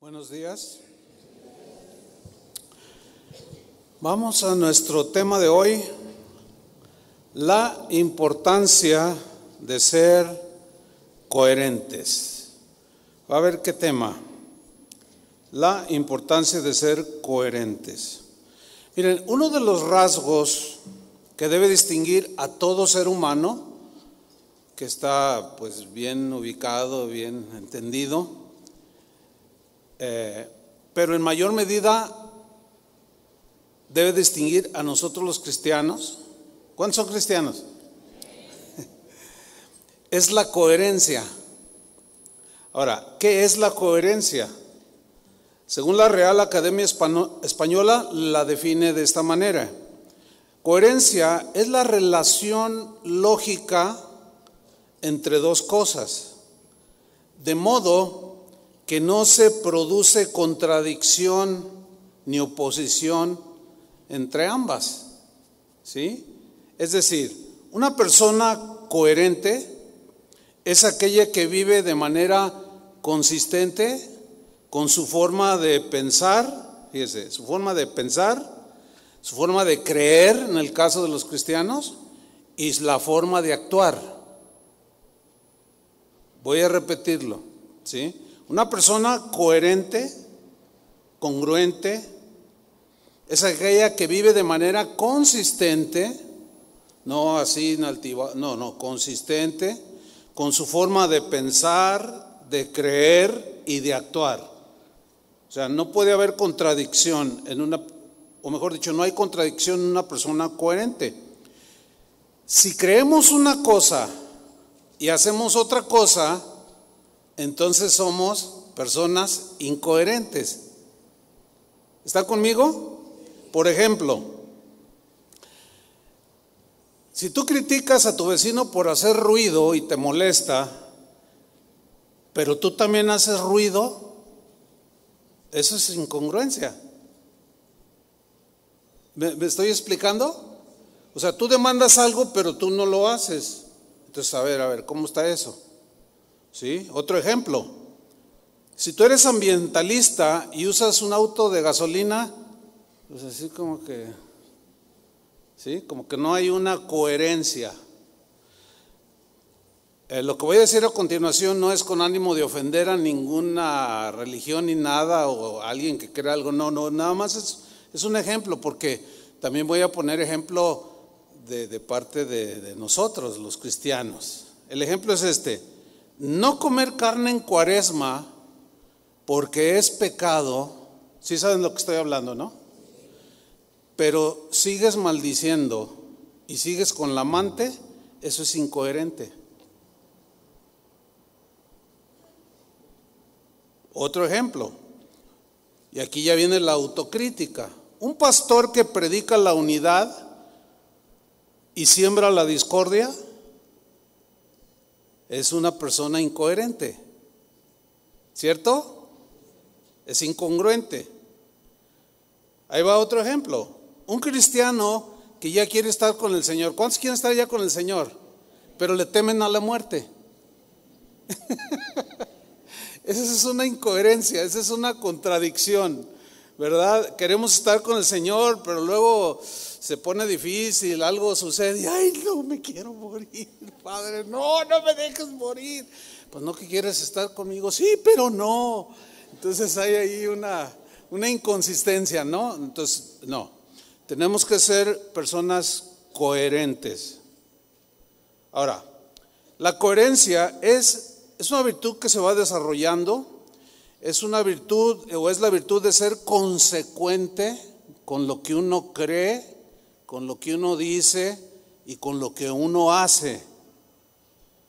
Buenos días. Vamos a nuestro tema de hoy, la importancia de ser coherentes. A ver qué tema. La importancia de ser coherentes. Miren, uno de los rasgos que debe distinguir a todo ser humano, que está pues bien ubicado, bien entendido, pero en mayor medida debe distinguir a nosotros los cristianos. ¿Cuántos son cristianos? Es la coherencia. Ahora, ¿qué es la coherencia? Según la Real Academia Española la define de esta manera: coherencia es la relación lógica entre dos cosas, de modo que no se produce contradicción ni oposición entre ambas, ¿sí? Es decir, una persona coherente es aquella que vive de manera consistente con su forma de pensar, fíjese, su forma de pensar, su forma de creer en el caso de los cristianos y la forma de actuar. Voy a repetirlo, ¿sí? Una persona coherente, congruente, es aquella que vive de manera consistente, no así consistente, con su forma de pensar, de creer y de actuar. O sea, no puede haber contradicción o mejor dicho, no hay contradicción en una persona coherente. Si creemos una cosa y hacemos otra cosa, entonces somos personas incoherentes. ¿Está conmigo? Por ejemplo, si tú criticas a tu vecino por hacer ruido y te molesta, pero tú también haces ruido, eso es incongruencia. ¿Me estoy explicando? O sea, tú demandas algo, pero tú no lo haces. Entonces, a ver, ¿cómo está eso? ¿Sí? Otro ejemplo, si tú eres ambientalista y usas un auto de gasolina, pues así como que, ¿sí? Como que no hay una coherencia. Lo que voy a decir a continuación no es con ánimo de ofender a ninguna religión ni nada, o a alguien que crea algo, no, nada más es un ejemplo, porque también voy a poner ejemplo de parte de nosotros, los cristianos. El ejemplo es este: no comer carne en Cuaresma porque es pecado. ¿Sí saben lo que estoy hablando, no? Pero sigues maldiciendo y sigues con la amante, eso es incoherente. Otro ejemplo, y aquí ya viene la autocrítica: un pastor que predica la unidad y siembra la discordia es una persona incoherente, ¿cierto? Es incongruente. Ahí va otro ejemplo: un cristiano que ya quiere estar con el Señor. ¿Cuántos quieren estar ya con el Señor? Pero le temen a la muerte. Esa es una incoherencia, esa es una contradicción, ¿verdad? Queremos estar con el Señor, pero luego se pone difícil, algo sucede y ¡ay, no me quiero morir, Padre! No me dejes morir. Pues no, que quieres estar conmigo, sí, pero no. Entonces hay ahí una inconsistencia, ¿no? Entonces, no, tenemos que ser personas coherentes. Ahora, la coherencia es una virtud que se va desarrollando, es una virtud, o es la virtud de ser consecuente con lo que uno cree, con lo que uno dice y con lo que uno hace.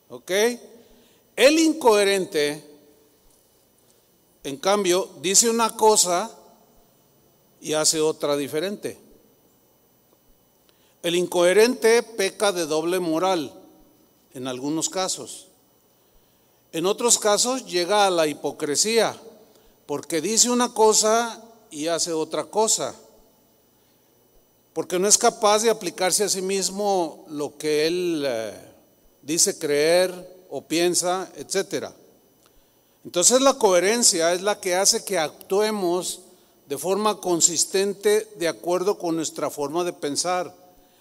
¿Ok? El incoherente, en cambio, dice una cosa y hace otra diferente. El incoherente peca de doble moral en algunos casos. En otros casos llega a la hipocresía, porque dice una cosa y hace otra cosa, porque no es capaz de aplicarse a sí mismo lo que él dice creer o piensa, etcétera. Entonces la coherencia es la que hace que actuemos de forma consistente de acuerdo con nuestra forma de pensar.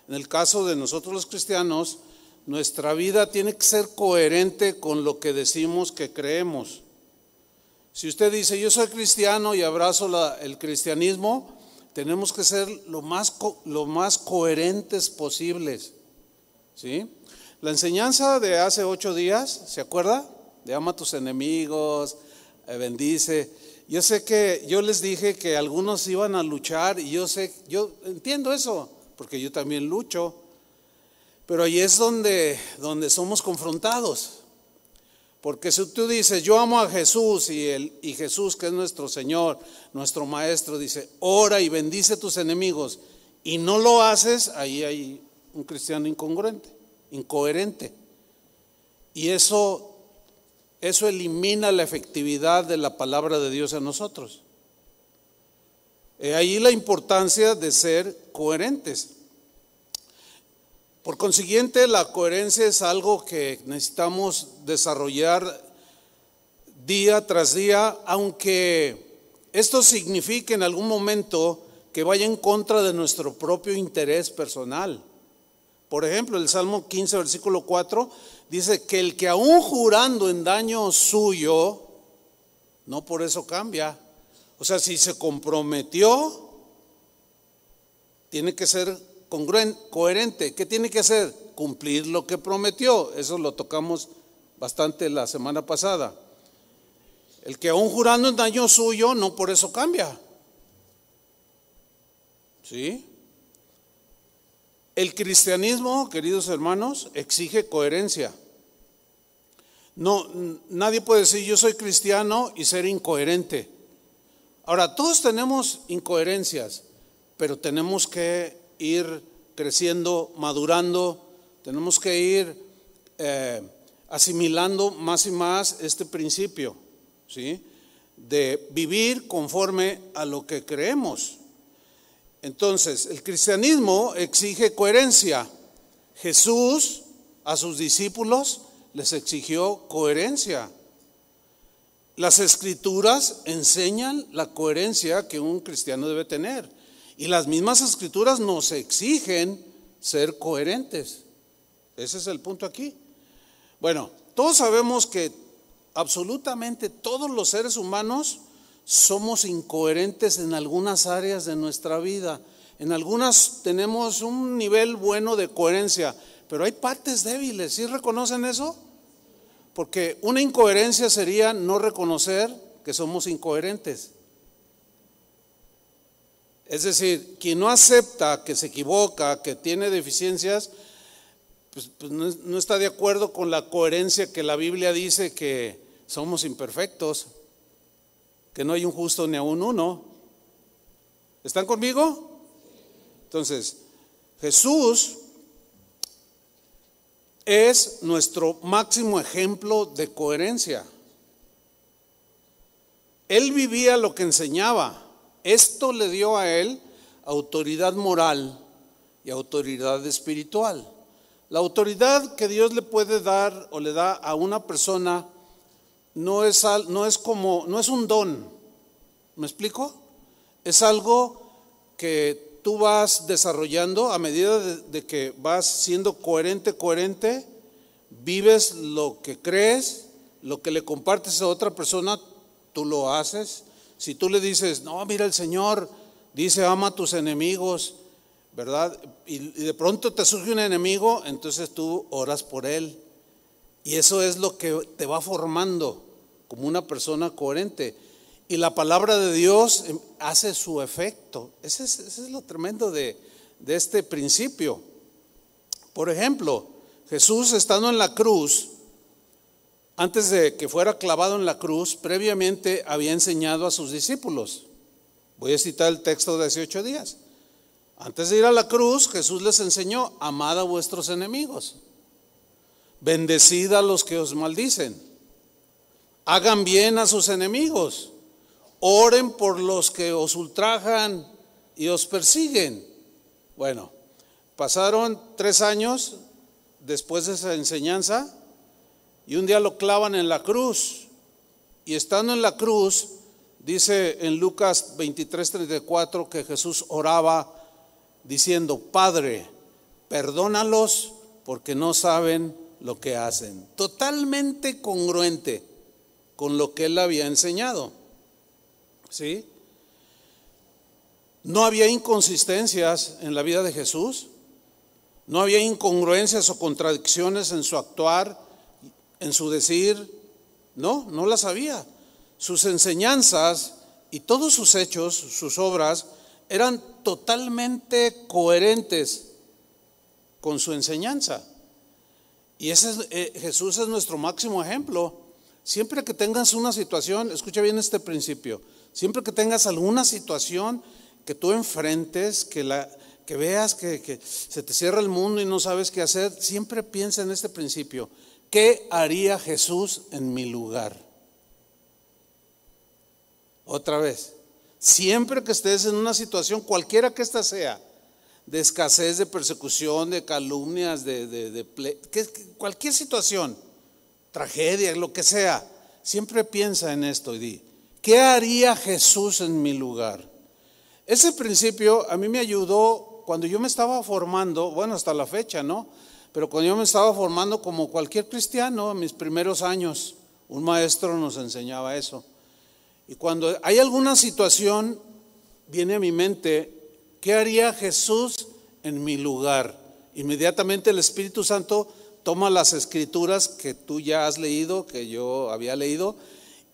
En el caso de nosotros los cristianos, nuestra vida tiene que ser coherente con lo que decimos que creemos. Si usted dice, yo soy cristiano y abrazo el cristianismo, tenemos que ser lo más coherentes posibles, ¿sí? La enseñanza de hace 8 días, ¿se acuerda? De ama a tus enemigos, bendice. Yo sé que yo les dije que algunos iban a luchar y yo entiendo eso, porque yo también lucho. Pero ahí es donde somos confrontados. Porque si tú dices, yo amo a Jesús y Jesús, que es nuestro Señor, nuestro Maestro, dice, ora y bendice a tus enemigos, y no lo haces, ahí hay un cristiano incoherente. Y eso elimina la efectividad de la palabra de Dios en nosotros. Ahí la importancia de ser coherentes. Por consiguiente, la coherencia es algo que necesitamos desarrollar día tras día, aunque esto signifique en algún momento que vaya en contra de nuestro propio interés personal. Por ejemplo, el Salmo 15, versículo 4, dice que el que aún jurando en daño suyo, no por eso cambia. O sea, si se comprometió, tiene que ser coherente. ¿Qué tiene que hacer? Cumplir lo que prometió. Eso lo tocamos bastante la semana pasada. El que aún jurando en daño suyo, no por eso cambia. ¿Sí? El cristianismo, queridos hermanos, exige coherencia. No, nadie puede decir yo soy cristiano y ser incoherente. Ahora, todos tenemos incoherencias, pero tenemos que ir creciendo, madurando, tenemos que ir asimilando más y más este principio, ¿sí? De vivir conforme a lo que creemos. Entonces, el cristianismo exige coherencia. Jesús a sus discípulos les exigió coherencia. Las escrituras enseñan la coherencia que un cristiano debe tener. Y las mismas escrituras nos exigen ser coherentes. Ese es el punto aquí. Bueno, todos sabemos que absolutamente todos los seres humanos somos incoherentes en algunas áreas de nuestra vida. En algunas tenemos un nivel bueno de coherencia, pero hay partes débiles. ¿Sí reconocen eso? Porque una incoherencia sería no reconocer que somos incoherentes. Es decir, quien no acepta que se equivoca, que tiene deficiencias, pues no está de acuerdo con la coherencia que la Biblia dice que somos imperfectos, que no hay un justo ni aun uno. ¿Están conmigo? Entonces, Jesús es nuestro máximo ejemplo de coherencia. Él vivía lo que enseñaba. Esto le dio a él autoridad moral y autoridad espiritual. La autoridad que Dios le puede dar o le da a una persona no es un don. ¿Me explico? Es algo que tú vas desarrollando a medida de que vas siendo coherente, vives lo que crees, lo que le compartes a otra persona, tú lo haces. Si tú le dices, no, mira, el Señor dice, ama a tus enemigos, ¿verdad? Y de pronto te surge un enemigo, entonces tú oras por él. Y eso es lo que te va formando como una persona coherente. Y la palabra de Dios hace su efecto. Ese es lo tremendo de este principio. Por ejemplo, Jesús estando en la cruz, antes de que fuera clavado en la cruz, previamente había enseñado a sus discípulos. Voy a citar el texto de hace 8 días. Antes de ir a la cruz, Jesús les enseñó, amad a vuestros enemigos, bendecid a los que os maldicen, hagan bien a sus enemigos, oren por los que os ultrajan y os persiguen. Bueno, pasaron 3 años después de esa enseñanza y un día lo clavan en la cruz y estando en la cruz, dice en Lucas 23:34 que Jesús oraba diciendo: Padre, perdónalos porque no saben lo que hacen. Totalmente congruente con lo que él había enseñado. ¿Sí? No había inconsistencias en la vida de Jesús. No había incongruencias o contradicciones en su actuar, en su decir. No las había. Sus enseñanzas y todos sus hechos, sus obras, eran totalmente coherentes con su enseñanza. Y Jesús es nuestro máximo ejemplo. Siempre que tengas una situación, escucha bien este principio, siempre que tengas alguna situación que tú enfrentes, que veas que se te cierra el mundo y no sabes qué hacer, siempre piensa en este principio: ¿qué haría Jesús en mi lugar? Otra vez, siempre que estés en una situación, cualquiera que ésta sea, de escasez, de persecución, de calumnias, cualquier situación, tragedia, lo que sea, siempre piensa en esto y di: ¿qué haría Jesús en mi lugar? Ese principio a mí me ayudó cuando yo me estaba formando, bueno, hasta la fecha, ¿no? Pero cuando yo me estaba formando como cualquier cristiano, en mis primeros años, un maestro nos enseñaba eso. Y cuando hay alguna situación, viene a mi mente: ¿qué haría Jesús en mi lugar? Inmediatamente el Espíritu Santo toma las escrituras que tú ya has leído, que yo había leído,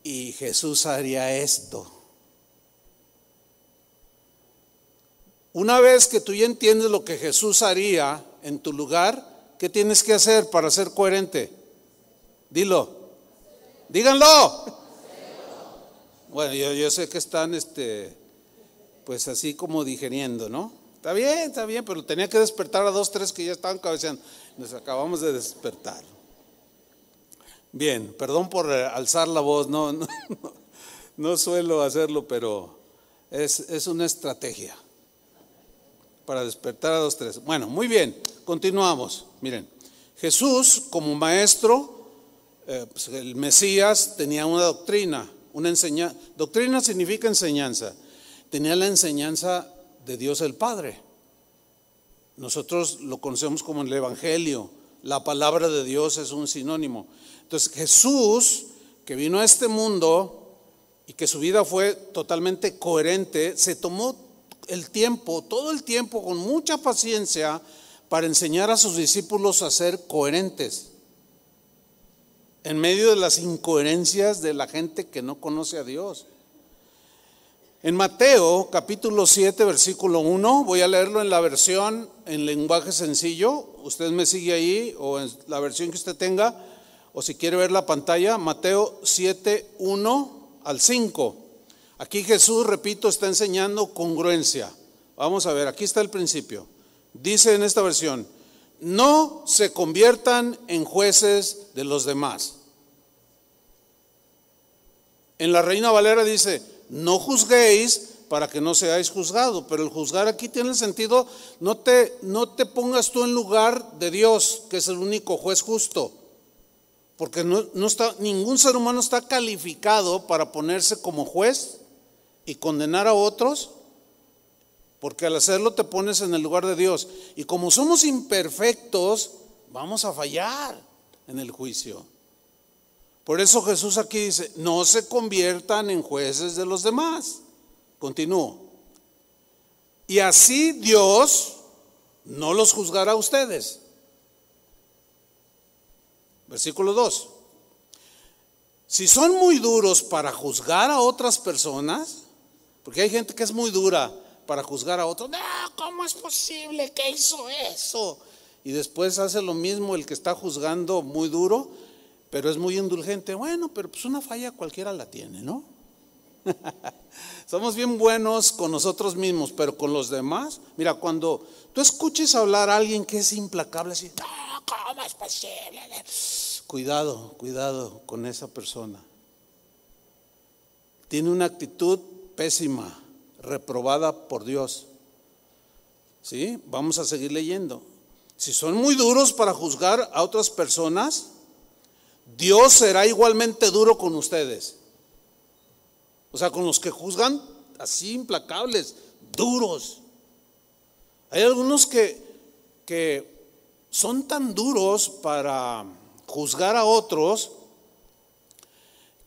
y Jesús haría esto. Una vez que tú ya entiendes lo que Jesús haría en tu lugar, ¿qué tienes que hacer para ser coherente? Dilo. Díganlo. Bueno, yo sé que están pues así como digeriendo, ¿no? Está bien, pero tenía que despertar a 2, 3 que ya estaban cabeceando. Nos acabamos de despertar. Bien, perdón por alzar la voz, no suelo hacerlo, pero es una estrategia para despertar a 2, 3. Bueno, muy bien, continuamos. Miren, Jesús como maestro, pues el Mesías, tenía una doctrina, una enseñanza. Doctrina significa enseñanza. Tenía la enseñanza de Dios el Padre. Nosotros lo conocemos como el Evangelio. La palabra de Dios es un sinónimo. Entonces Jesús, que vino a este mundo y que su vida fue totalmente coherente, se tomó el tiempo, todo el tiempo, con mucha paciencia, para enseñar a sus discípulos a ser coherentes en medio de las incoherencias de la gente que no conoce a Dios. En Mateo capítulo 7 versículo 1, voy a leerlo en la versión en lenguaje sencillo. Usted me sigue ahí, o en la versión que usted tenga, o si quiere ver la pantalla. Mateo 7, 1 al 5. Aquí Jesús, repito, está enseñando congruencia. Vamos a ver, aquí está el principio. Dice en esta versión: no se conviertan en jueces de los demás. En la Reina Valera dice: no juzguéis para que no seáis juzgados. Pero el juzgar aquí tiene el sentido: no te pongas tú en lugar de Dios, que es el único juez justo. Porque ningún ser humano está calificado para ponerse como juez y condenar a otros, porque al hacerlo te pones en el lugar de Dios. Y como somos imperfectos, vamos a fallar en el juicio. Por eso Jesús aquí dice: no se conviertan en jueces de los demás. Continúo. Y así Dios no los juzgará a ustedes. Versículo 2. Si son muy duros para juzgar a otras personas, porque hay gente que es muy dura para juzgar a otros. No, ¿cómo es posible que hizo eso? Y después hace lo mismo el que está juzgando muy duro, pero es muy indulgente. Bueno, pero pues una falla cualquiera la tiene, ¿no? Somos bien buenos con nosotros mismos, pero con los demás. Mira, cuando tú escuches hablar a alguien que es implacable, así: no, ¿cómo es posible? Cuidado con esa persona. Tiene una actitud pésima, reprobada por Dios. ¿Sí? Vamos a seguir leyendo. Si son muy duros para juzgar a otras personas, Dios será igualmente duro con ustedes. O sea, con los que juzgan así implacables, duros. Hay algunos que son tan duros para juzgar a otros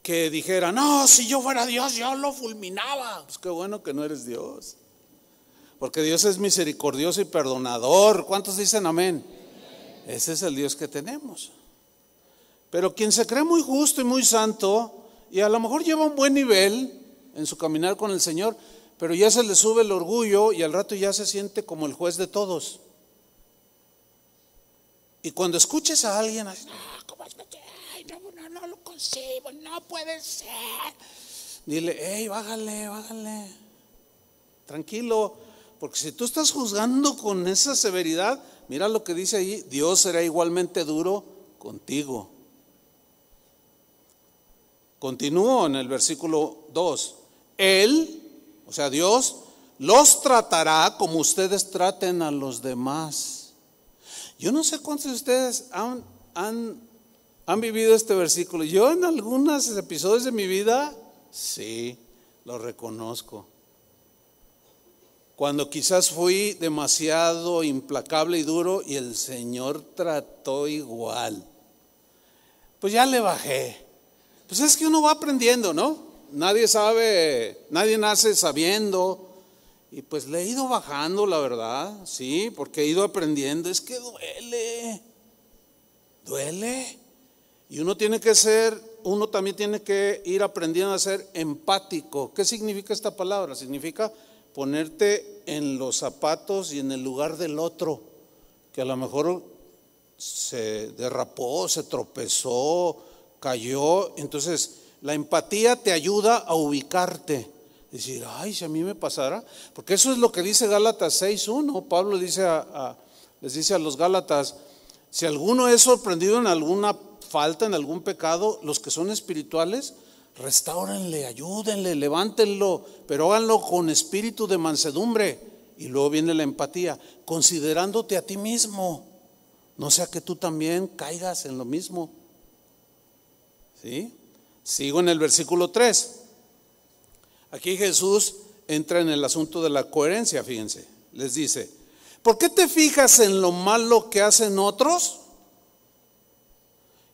que dijeran, no, si yo fuera Dios, yo lo fulminaba. Pues qué bueno que no eres Dios. Porque Dios es misericordioso y perdonador. ¿Cuántos dicen amén? Ese es el Dios que tenemos. Pero quien se cree muy justo y muy santo, y a lo mejor lleva un buen nivel en su caminar con el Señor, pero ya se le sube el orgullo y al rato ya se siente como el juez de todos. Y cuando escuches a alguien así, ¿cómo es? No lo consigo, no puede ser. Dile, hey, bájale, tranquilo, porque si tú estás juzgando con esa severidad, mira lo que dice ahí, Dios será igualmente duro contigo. Continúo en el versículo 2. Él, o sea Dios, los tratará como ustedes traten a los demás. Yo no sé cuántos de ustedes han vivido este versículo. Yo en algunos episodios de mi vida, sí, lo reconozco. Cuando quizás fui demasiado implacable y duro y el Señor trató igual, pues ya le bajé. Pues es que uno va aprendiendo, ¿no? Nadie nace sabiendo. Y pues le he ido bajando, la verdad, sí, porque he ido aprendiendo. Es que duele. Y uno también tiene que ir aprendiendo a ser empático. ¿Qué significa esta palabra? Significa ponerte en los zapatos y en el lugar del otro, que a lo mejor se derrapó, se tropezó, cayó. Entonces la empatía te ayuda a ubicarte, decir, ay, si a mí me pasara, porque eso es lo que dice Gálatas 6:1. Pablo les dice a los Gálatas, si alguno es sorprendido en alguna falta, en algún pecado, los que son espirituales, restáurenle, ayúdenle, levántenlo, pero háganlo con espíritu de mansedumbre. Y luego viene la empatía, considerándote a ti mismo, no sea que tú también caigas en lo mismo. ¿Sí? Sigo en el versículo 3. Aquí Jesús entra en el asunto de la coherencia, fíjense. Les dice, ¿por qué te fijas en lo malo que hacen otros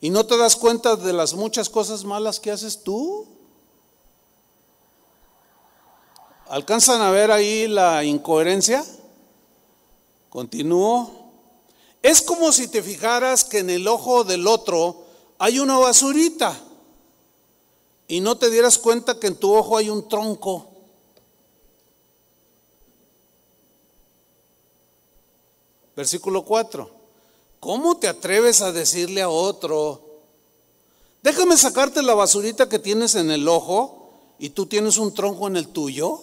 y no te das cuenta de las muchas cosas malas que haces tú? ¿Alcanzan a ver ahí la incoherencia? Continúo. Es como si te fijaras que en el ojo del otro hay una basurita y no te dieras cuenta que en tu ojo hay un tronco. Versículo 4. ¿Cómo te atreves a decirle a otro, déjame sacarte la basurita que tienes en el ojo y tú tienes un tronco en el tuyo?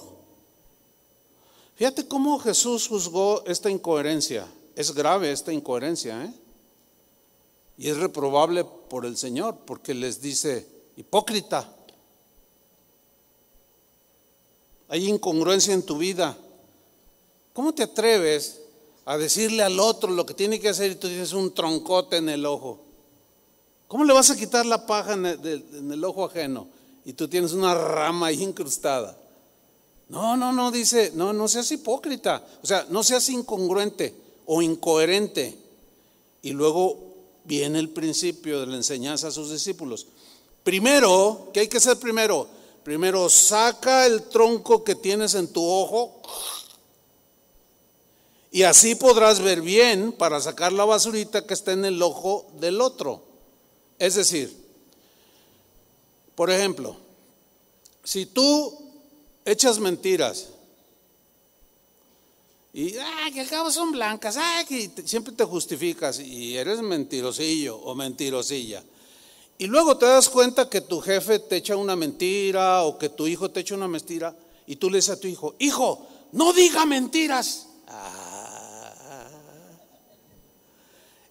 Fíjate cómo Jesús juzgó esta incoherencia. Es grave esta incoherencia, y es reprobable por el Señor, porque les dice, hipócrita, hay incongruencia en tu vida. ¿Cómo te atreves a decirle al otro lo que tiene que hacer y tú tienes un troncote en el ojo? ¿Cómo le vas a quitar la paja en el ojo ajeno y tú tienes una rama ahí incrustada? No, dice, no seas hipócrita, o sea, no seas incongruente o incoherente. Y luego viene el principio de la enseñanza a sus discípulos. Primero, ¿qué hay que hacer primero? Primero saca el tronco que tienes en tu ojo y así podrás ver bien para sacar la basurita que está en el ojo del otro. Es decir, por ejemplo, si tú echas mentiras y que al cabo son blancas, que siempre te justificas y eres mentirosillo o mentirosilla, y luego te das cuenta que tu jefe te echa una mentira o que tu hijo te echa una mentira y tú le dices a tu hijo, hijo, no diga mentiras.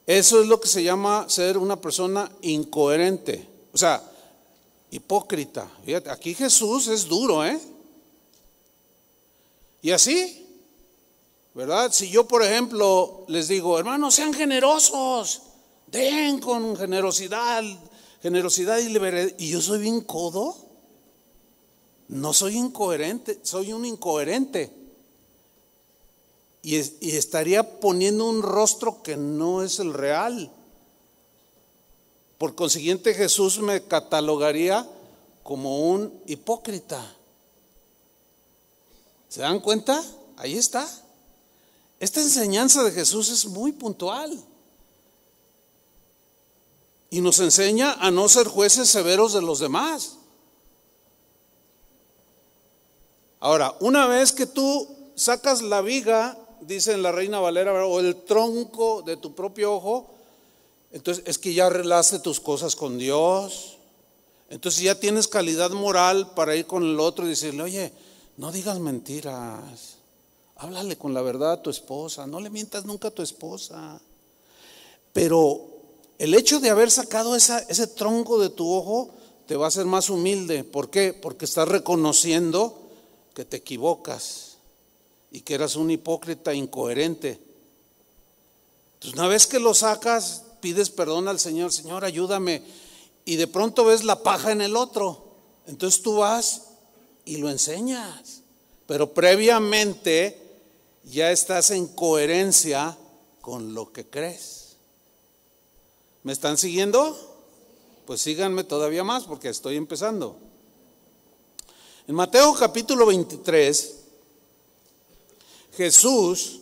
Eso es lo que se llama ser una persona incoherente, o sea, hipócrita. Fíjate, aquí Jesús es duro, y así, ¿verdad? Si yo, por ejemplo, les digo, hermanos, sean generosos, den con generosidad y libertad, y yo soy bien codo, No soy incoherente, soy un incoherente. Y estaría poniendo un rostro que no es el real. Por consiguiente, Jesús me catalogaría como un hipócrita. ¿Se dan cuenta? Ahí está. Esta enseñanza de Jesús es muy puntual. Y nos enseña a no ser jueces severos de los demás. Ahora, una vez que tú sacas la viga, dice en la Reina Valera, o el tronco de tu propio ojo, entonces es que ya arreglaste tus cosas con Dios. Entonces ya tienes calidad moral para ir con el otro y decirle, oye, no digas mentiras, háblale con la verdad a tu esposa, no le mientas nunca a tu esposa. Pero el hecho de haber sacado ese tronco de tu ojo te va a hacer más humilde. ¿Por qué? Porque estás reconociendo que te equivocas y que eras un hipócrita incoherente. Entonces una vez que lo sacas, pides perdón al Señor, Señor, ayúdame, y de pronto ves la paja en el otro, entonces tú vas y lo enseñas, pero previamente ya estás en coherencia con lo que crees. ¿Me están siguiendo? Pues síganme todavía más porque estoy empezando. En Mateo capítulo 23, Jesús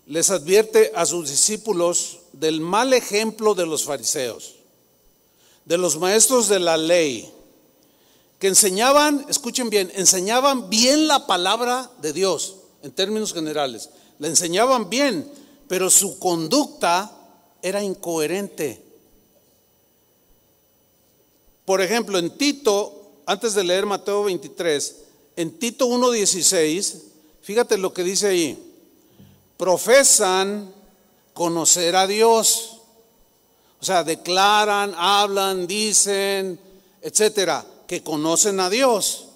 les advierte a sus discípulos del mal ejemplo de los fariseos, de los maestros de la ley, que enseñaban, escuchen bien, enseñaban bien la palabra de Dios en términos generales, la enseñaban bien, pero su conducta era incoherente. Por ejemplo, en Tito, antes de leer Mateo 23, en Tito 1:16, fíjate lo que dice ahí: profesan conocer a Dios. O sea, declaran, hablan, dicen, etcétera, que conocen a Dios.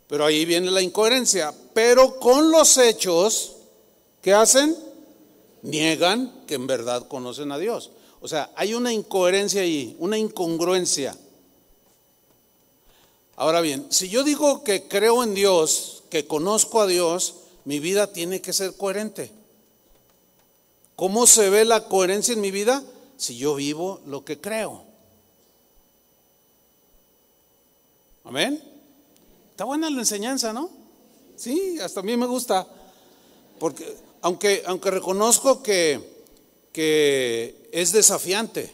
Pero ahí viene la incoherencia. Pero con los hechos, ¿qué hacen? Niegan que en verdad conocen a Dios. O sea, hay una incoherencia ahí, una incongruencia. Ahora bien, si yo digo que creo en Dios, que conozco a Dios, mi vida tiene que ser coherente. ¿Cómo se ve la coherencia en mi vida? Si yo vivo lo que creo. Amén. Está buena la enseñanza, ¿no? Sí, hasta a mí me gusta. Porque aunque reconozco que es desafiante.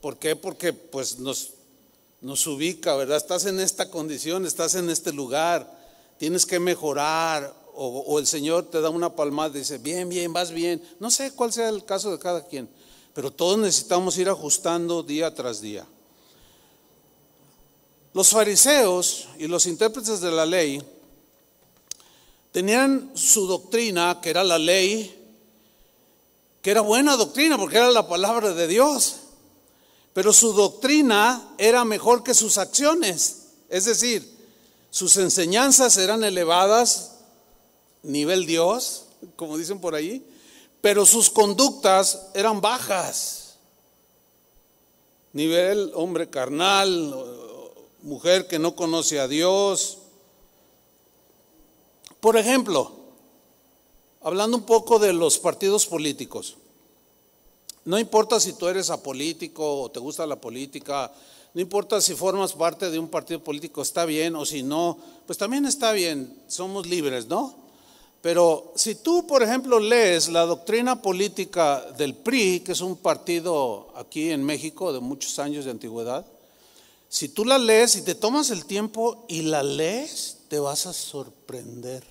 ¿Por qué? Porque pues nos ubica, ¿verdad? Estás en esta condición, estás en este lugar, tienes que mejorar, o el Señor te da una palmada y dice, bien, bien, vas bien. No sé cuál sea el caso de cada quien, pero todos necesitamos ir ajustando día tras día. Los fariseos y los intérpretes de la ley tenían su doctrina, que era la ley, que era buena doctrina porque era la palabra de Dios. Pero su doctrina era mejor que sus acciones, es decir, sus enseñanzas eran elevadas, nivel Dios, como dicen por ahí, pero sus conductas eran bajas, nivel hombre carnal, mujer que no conoce a Dios. Por ejemplo, hablando un poco de los partidos políticos. No importa si tú eres apolítico o te gusta la política, no importa si formas parte de un partido político, está bien, o si no, pues también está bien, somos libres, ¿no? Pero si tú, por ejemplo, lees la doctrina política del PRI, que es un partido aquí en México de muchos años de antigüedad, si tú la lees y te tomas el tiempo y la lees, te vas a sorprender.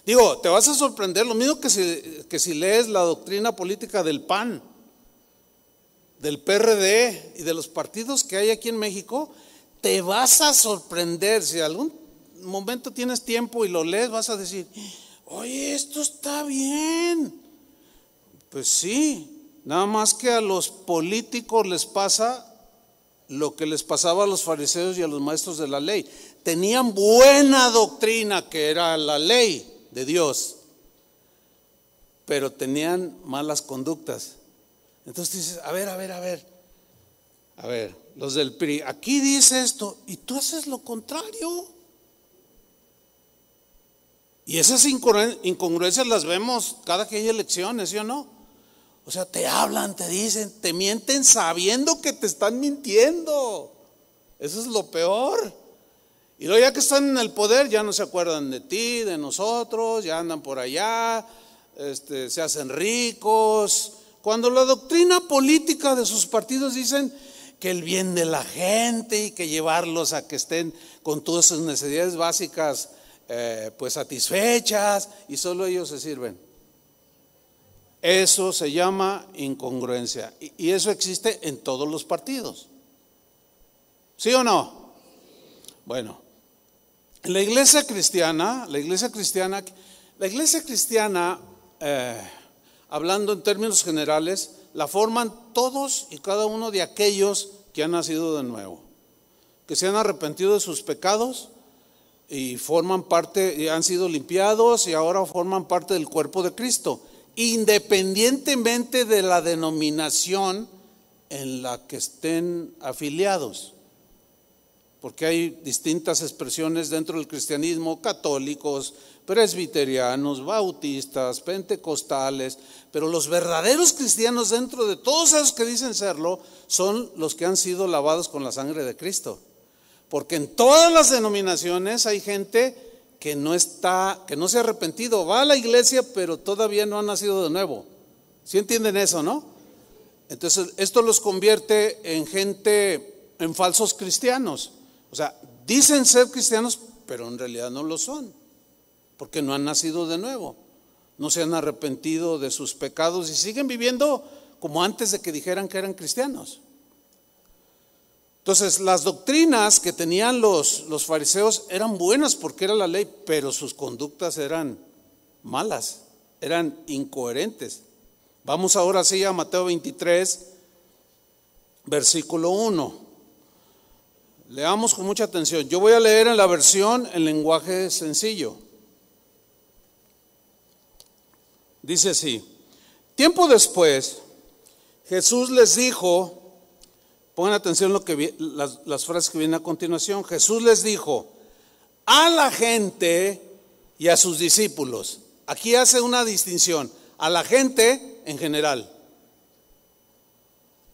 Digo, te vas a sorprender lo mismo que si lees la doctrina política del PAN, del PRD y de los partidos que hay aquí en México. Te vas a sorprender. Si algún momento tienes tiempo y lo lees, vas a decir, oye, esto está bien. Pues sí, nada más que a los políticos les pasa lo que les pasaba a los fariseos y a los maestros de la ley. Tenían buena doctrina, que era la ley de Dios, pero tenían malas conductas. Entonces dices, a ver, los del PRI, aquí dice esto y tú haces lo contrario. Y esas incongruencias las vemos cada que hay elecciones, ¿sí o no? O sea, te hablan, te dicen, te mienten sabiendo que te están mintiendo. Eso es lo peor. Y luego ya que están en el poder, ya no se acuerdan de ti, de nosotros, ya andan por allá, se hacen ricos. Cuando la doctrina política de sus partidos dicen que el bien de la gente y que llevarlos a que estén con todas sus necesidades básicas pues satisfechas, y solo ellos se sirven. Eso se llama incongruencia, y eso existe en todos los partidos. ¿Sí o no? Bueno, en la iglesia cristiana, hablando en términos generales, la forman todos y cada uno de aquellos que han nacido de nuevo, que se han arrepentido de sus pecados y forman parte, y han sido limpiados y ahora forman parte del cuerpo de Cristo, independientemente de la denominación en la que estén afiliados. Porque hay distintas expresiones dentro del cristianismo: católicos, presbiterianos, bautistas, pentecostales. Pero los verdaderos cristianos, dentro de todos esos que dicen serlo, son los que han sido lavados con la sangre de Cristo. Porque en todas las denominaciones hay gente que no se ha arrepentido, va a la iglesia pero todavía no ha nacido de nuevo. ¿Sí entienden eso, no? Entonces esto los convierte en gente, en falsos cristianos. O sea, dicen ser cristianos, pero en realidad no lo son, porque no han nacido de nuevo, no se han arrepentido de sus pecados y siguen viviendo como antes de que dijeran que eran cristianos. Entonces, las doctrinas que tenían los fariseos eran buenas porque era la ley, pero sus conductas eran malas, eran incoherentes. Vamos ahora sí a Mateo 23, versículo 1. Leamos con mucha atención. Yo voy a leer en la versión en lenguaje sencillo. Dice así: tiempo después, Jesús les dijo, pongan atención las frases que vienen a continuación. Jesús les dijo a la gente y a sus discípulos. Aquí hace una distinción: a la gente en general,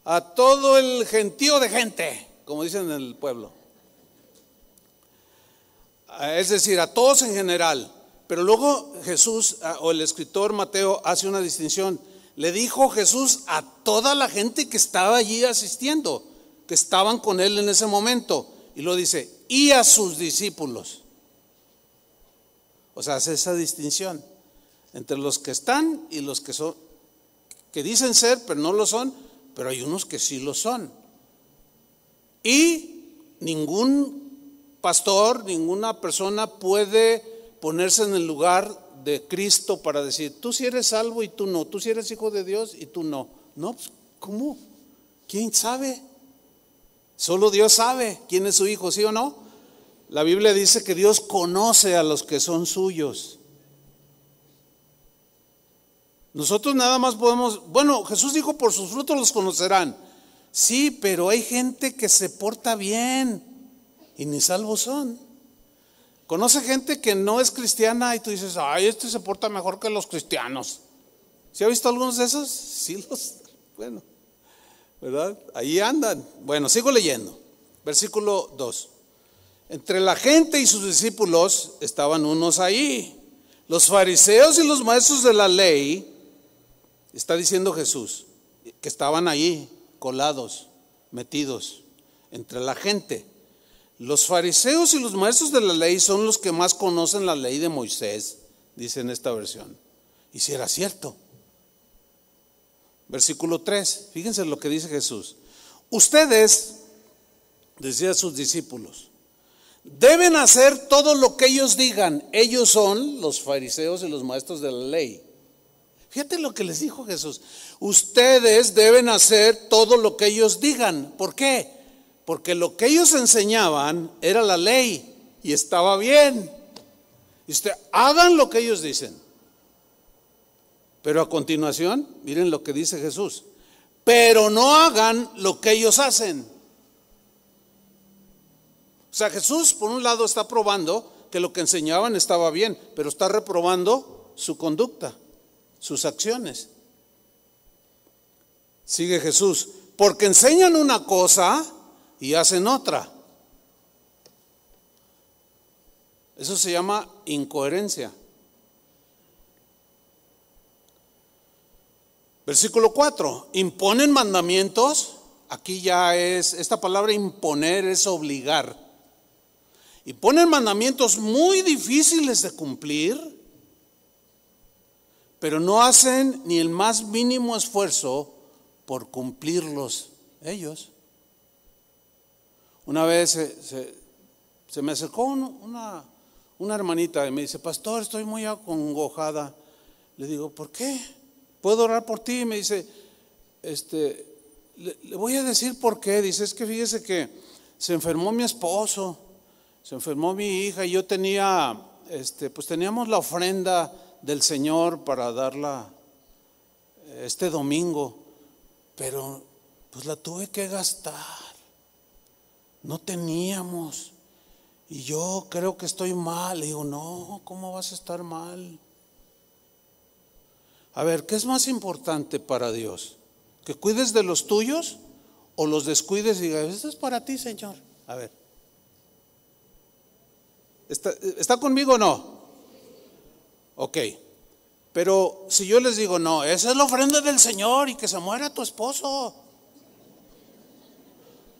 a todo el gentío de gente, como dicen en el pueblo, es decir, a todos en general. Pero luego Jesús, o el escritor Mateo, hace una distinción. Le dijo Jesús a toda la gente que estaba allí asistiendo, que estaban con él en ese momento, y lo dice, y a sus discípulos. O sea, hace esa distinción entre los que están y los que son, que dicen ser pero no lo son, pero hay unos que sí lo son. Y ningún pastor, ninguna persona puede ponerse en el lugar de Cristo para decir, tú sí eres salvo y tú no, tú sí eres hijo de Dios y tú no. No, pues, ¿cómo? ¿Quién sabe? Solo Dios sabe quién es su hijo, ¿sí o no? La Biblia dice que Dios conoce a los que son suyos. Nosotros nada más podemos, bueno, Jesús dijo, por sus frutos los conocerán. Sí, pero hay gente que se porta bien y ni salvos son. Conoce gente que no es cristiana y tú dices, ay, este se porta mejor que los cristianos. ¿Sí ha visto algunos de esos? Sí, bueno, ¿verdad? Ahí andan. Bueno, sigo leyendo. Versículo 2. Entre la gente y sus discípulos estaban unos ahí, los fariseos y los maestros de la ley, está diciendo Jesús, que estaban ahí, colados, metidos entre la gente. Los fariseos y los maestros de la ley son los que más conocen la ley de Moisés, dice en esta versión. Y si era cierto. Versículo 3, fíjense lo que dice Jesús. Ustedes, decía a sus discípulos, deben hacer todo lo que ellos digan. Ellos son los fariseos y los maestros de la ley. Fíjate lo que les dijo Jesús. Ustedes deben hacer todo lo que ellos digan. ¿Por qué? Porque lo que ellos enseñaban era la ley y estaba bien. Y hagan lo que ellos dicen. Pero a continuación, miren lo que dice Jesús. Pero no hagan lo que ellos hacen. O sea, Jesús por un lado está probando que lo que enseñaban estaba bien, pero está reprobando su conducta, sus acciones. Sigue Jesús, porque enseñan una cosa y hacen otra. Eso se llama incoherencia. Versículo 4, imponen mandamientos. Aquí ya es, esta palabra imponer es obligar. Imponen mandamientos muy difíciles de cumplir, pero no hacen ni el más mínimo esfuerzo por cumplirlos ellos. Una vez se me acercó una hermanita y me dice: pastor, estoy muy acongojada. Le digo: ¿por qué? ¿Puedo orar por ti? Y me dice: le voy a decir por qué. Dice: es que fíjese que se enfermó mi esposo, se enfermó mi hija, y yo tenía, pues teníamos la ofrenda del Señor para darla este domingo, pero pues la tuve que gastar, no teníamos, y yo creo que estoy mal. Le digo: no, ¿cómo vas a estar mal? A ver, ¿qué es más importante para Dios? ¿Que cuides de los tuyos o los descuides y digas: esto es para ti, Señor? A ver, ¿está conmigo o no? Ok, pero si yo les digo: no, esa es la ofrenda del Señor y que se muera tu esposo.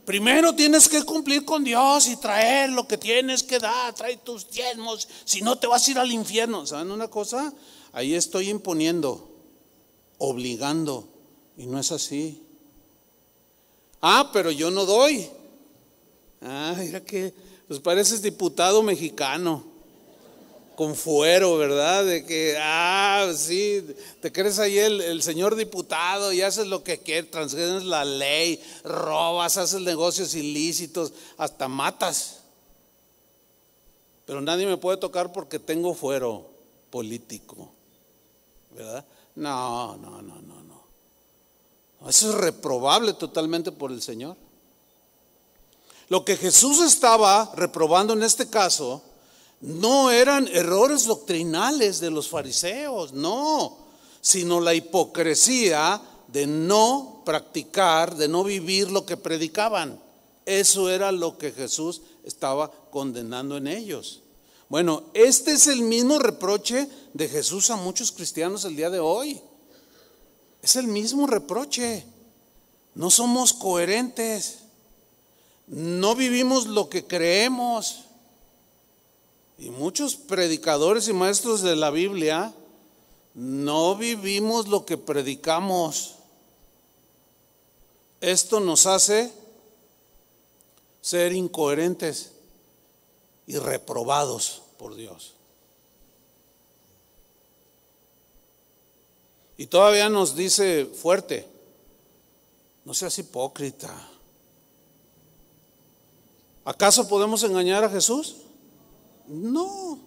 Primero tienes que cumplir con Dios y traer lo que tienes que dar, trae tus diezmos, si no te vas a ir al infierno. ¿Saben una cosa? Ahí estoy imponiendo, obligando, y no es así. Pero yo no doy. Mira que pues pareces diputado mexicano con fuero, ¿verdad? De que, sí, te crees ahí el señor diputado y haces lo que quieres, transgredes la ley, robas, haces negocios ilícitos, hasta matas. Pero nadie me puede tocar porque tengo fuero político, ¿verdad? No. Eso es reprobable totalmente por el Señor. Lo que Jesús estaba reprobando en este caso no eran errores doctrinales de los fariseos, no, sino la hipocresía de no practicar, de no vivir lo que predicaban. Eso era lo que Jesús estaba condenando en ellos. Bueno, este es el mismo reproche de Jesús a muchos cristianos el día de hoy. Es el mismo reproche. No somos coherentes, no vivimos lo que creemos. Y muchos predicadores y maestros de la Biblia no vivimos lo que predicamos. Esto nos hace ser incoherentes y reprobados por Dios. Y todavía nos dice fuerte: no seas hipócrita. ¿Acaso podemos engañar a Jesús? No.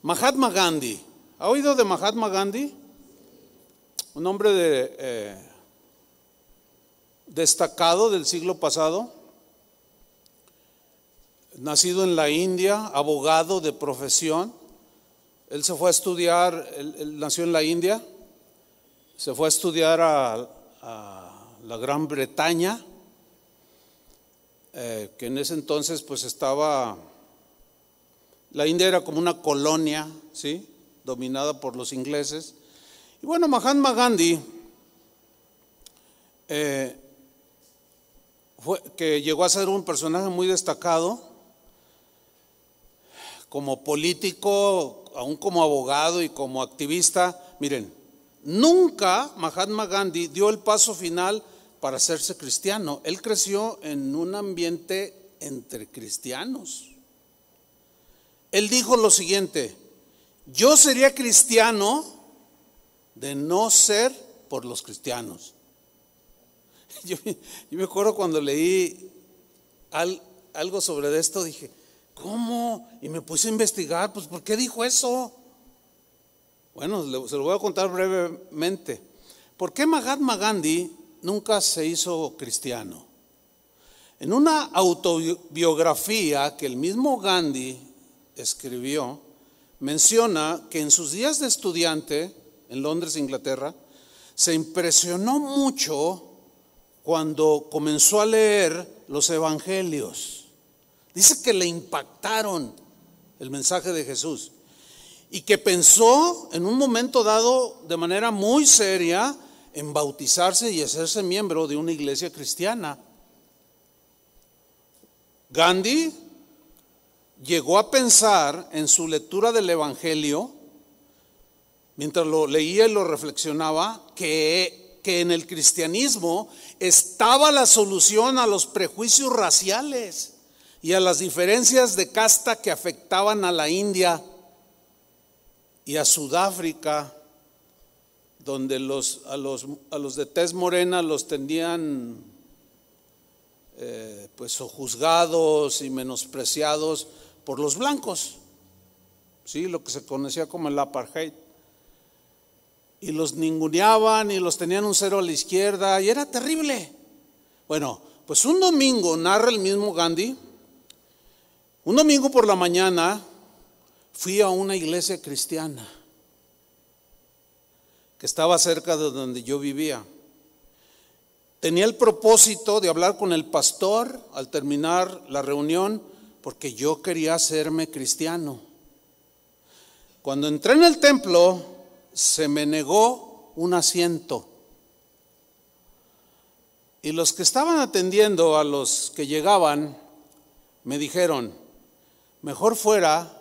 Mahatma Gandhi, ¿ha oído de Mahatma Gandhi? Un hombre destacado del siglo pasado, nacido en la India, abogado de profesión. Él se fue a estudiar, él nació en la India, se fue a estudiar a la Gran Bretaña, que en ese entonces pues estaba, la India era como una colonia, ¿sí?, dominada por los ingleses. Y bueno, Mahatma Gandhi, que llegó a ser un personaje muy destacado como político, aún como abogado y como activista. Miren, nunca Mahatma Gandhi dio el paso final para hacerse cristiano. Él creció en un ambiente entre cristianos. Él dijo lo siguiente: yo sería cristiano de no ser por los cristianos. Yo me acuerdo cuando leí algo sobre esto, dije: ¿cómo? Y me puse a investigar, pues ¿por qué dijo eso? Bueno, se lo voy a contar brevemente. ¿Por qué Mahatma Gandhi nunca se hizo cristiano? En una autobiografía que el mismo Gandhi escribió, menciona que en sus días de estudiante en Londres, Inglaterra, se impresionó mucho cuando comenzó a leer los evangelios. Dice que le impactaron el mensaje de Jesús y que pensó en un momento dado de manera muy seria en bautizarse y hacerse miembro de una iglesia cristiana. Gandhi llegó a pensar en su lectura del evangelio, mientras lo leía y lo reflexionaba, que en el cristianismo estaba la solución a los prejuicios raciales y a las diferencias de casta que afectaban a la India y a Sudáfrica, donde a los de tez morena los tenían pues o juzgados y menospreciados por los blancos, ¿sí? Lo que se conocía como el apartheid, y los ninguneaban y los tenían un cero a la izquierda y era terrible. Bueno, pues un domingo, narra el mismo Gandhi, un domingo por la mañana fui a una iglesia cristiana que estaba cerca de donde yo vivía. Tenía el propósito de hablar con el pastor al terminar la reunión, porque yo quería hacerme cristiano. Cuando entré en el templo, se me negó un asiento. Y los que estaban atendiendo a los que llegaban, me dijeron, mejor fuera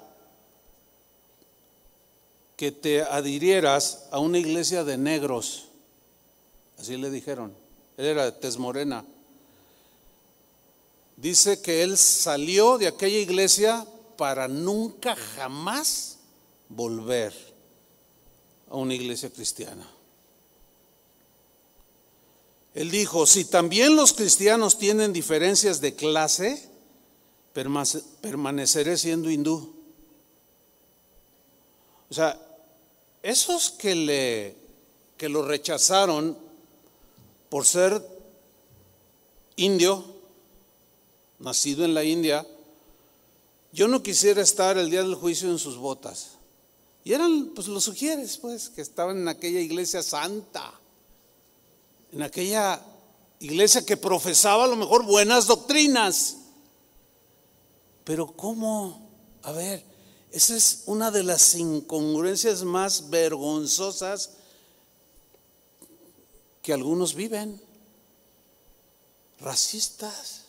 que te adhirieras a una iglesia de negros. Así le dijeron. Él era de tez morena. Dice que él salió de aquella iglesia para nunca jamás volver a una iglesia cristiana. Él dijo, si también los cristianos tienen diferencias de clase, permaneceré siendo hindú. O sea, esos que lo rechazaron por ser indio, nacido en la India, yo no quisiera estar el día del juicio en sus botas. Y eran pues los sugieres, pues, que estaban en aquella iglesia santa, en aquella iglesia que profesaba a lo mejor buenas doctrinas. Pero ¿cómo? A ver, esa es una de las incongruencias más vergonzosas que algunos viven, racistas.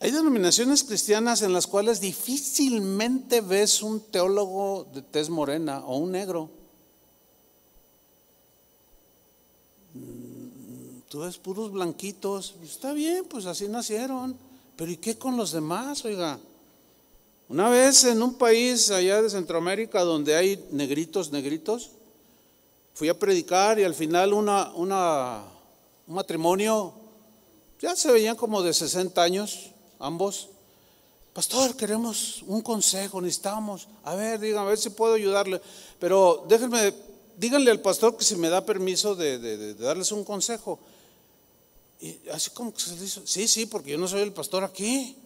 Hay denominaciones cristianas en las cuales difícilmente ves un teólogo de tez morena o un negro. Tú ves puros blanquitos. Está bien, pues así nacieron. Pero ¿y qué con los demás? Oiga, una vez en un país allá de Centroamérica donde hay negritos, fui a predicar y al final un matrimonio, ya se veían como de 60 años, ambos. Pastor, queremos un consejo, necesitamos, a ver si puedo ayudarle, pero díganle al pastor que si me da permiso de darles un consejo. Y así como que se le hizo, sí, porque yo no soy el pastor aquí.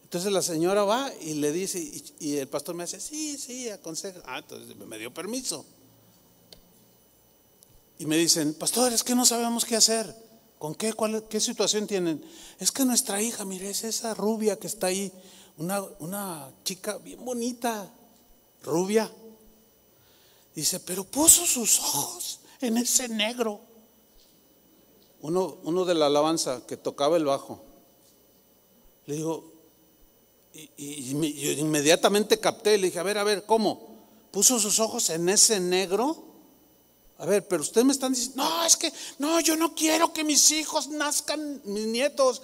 Entonces la señora va y le dice, y el pastor me dice, sí, aconseja. Entonces me dio permiso. Y me dicen, pastor, es que no sabemos qué hacer. ¿Con qué? ¿Qué situación tienen? Es que nuestra hija, mire, es esa rubia que está ahí, una chica bien bonita, rubia. Dice, pero puso sus ojos en ese negro. Uno de la alabanza que tocaba el bajo. Le digo, yo inmediatamente capté, le dije, a ver, ¿cómo? ¿Puso sus ojos en ese negro? A ver, pero ustedes me están diciendo, no, es que, no, yo no quiero que mis hijos nazcan, mis nietos,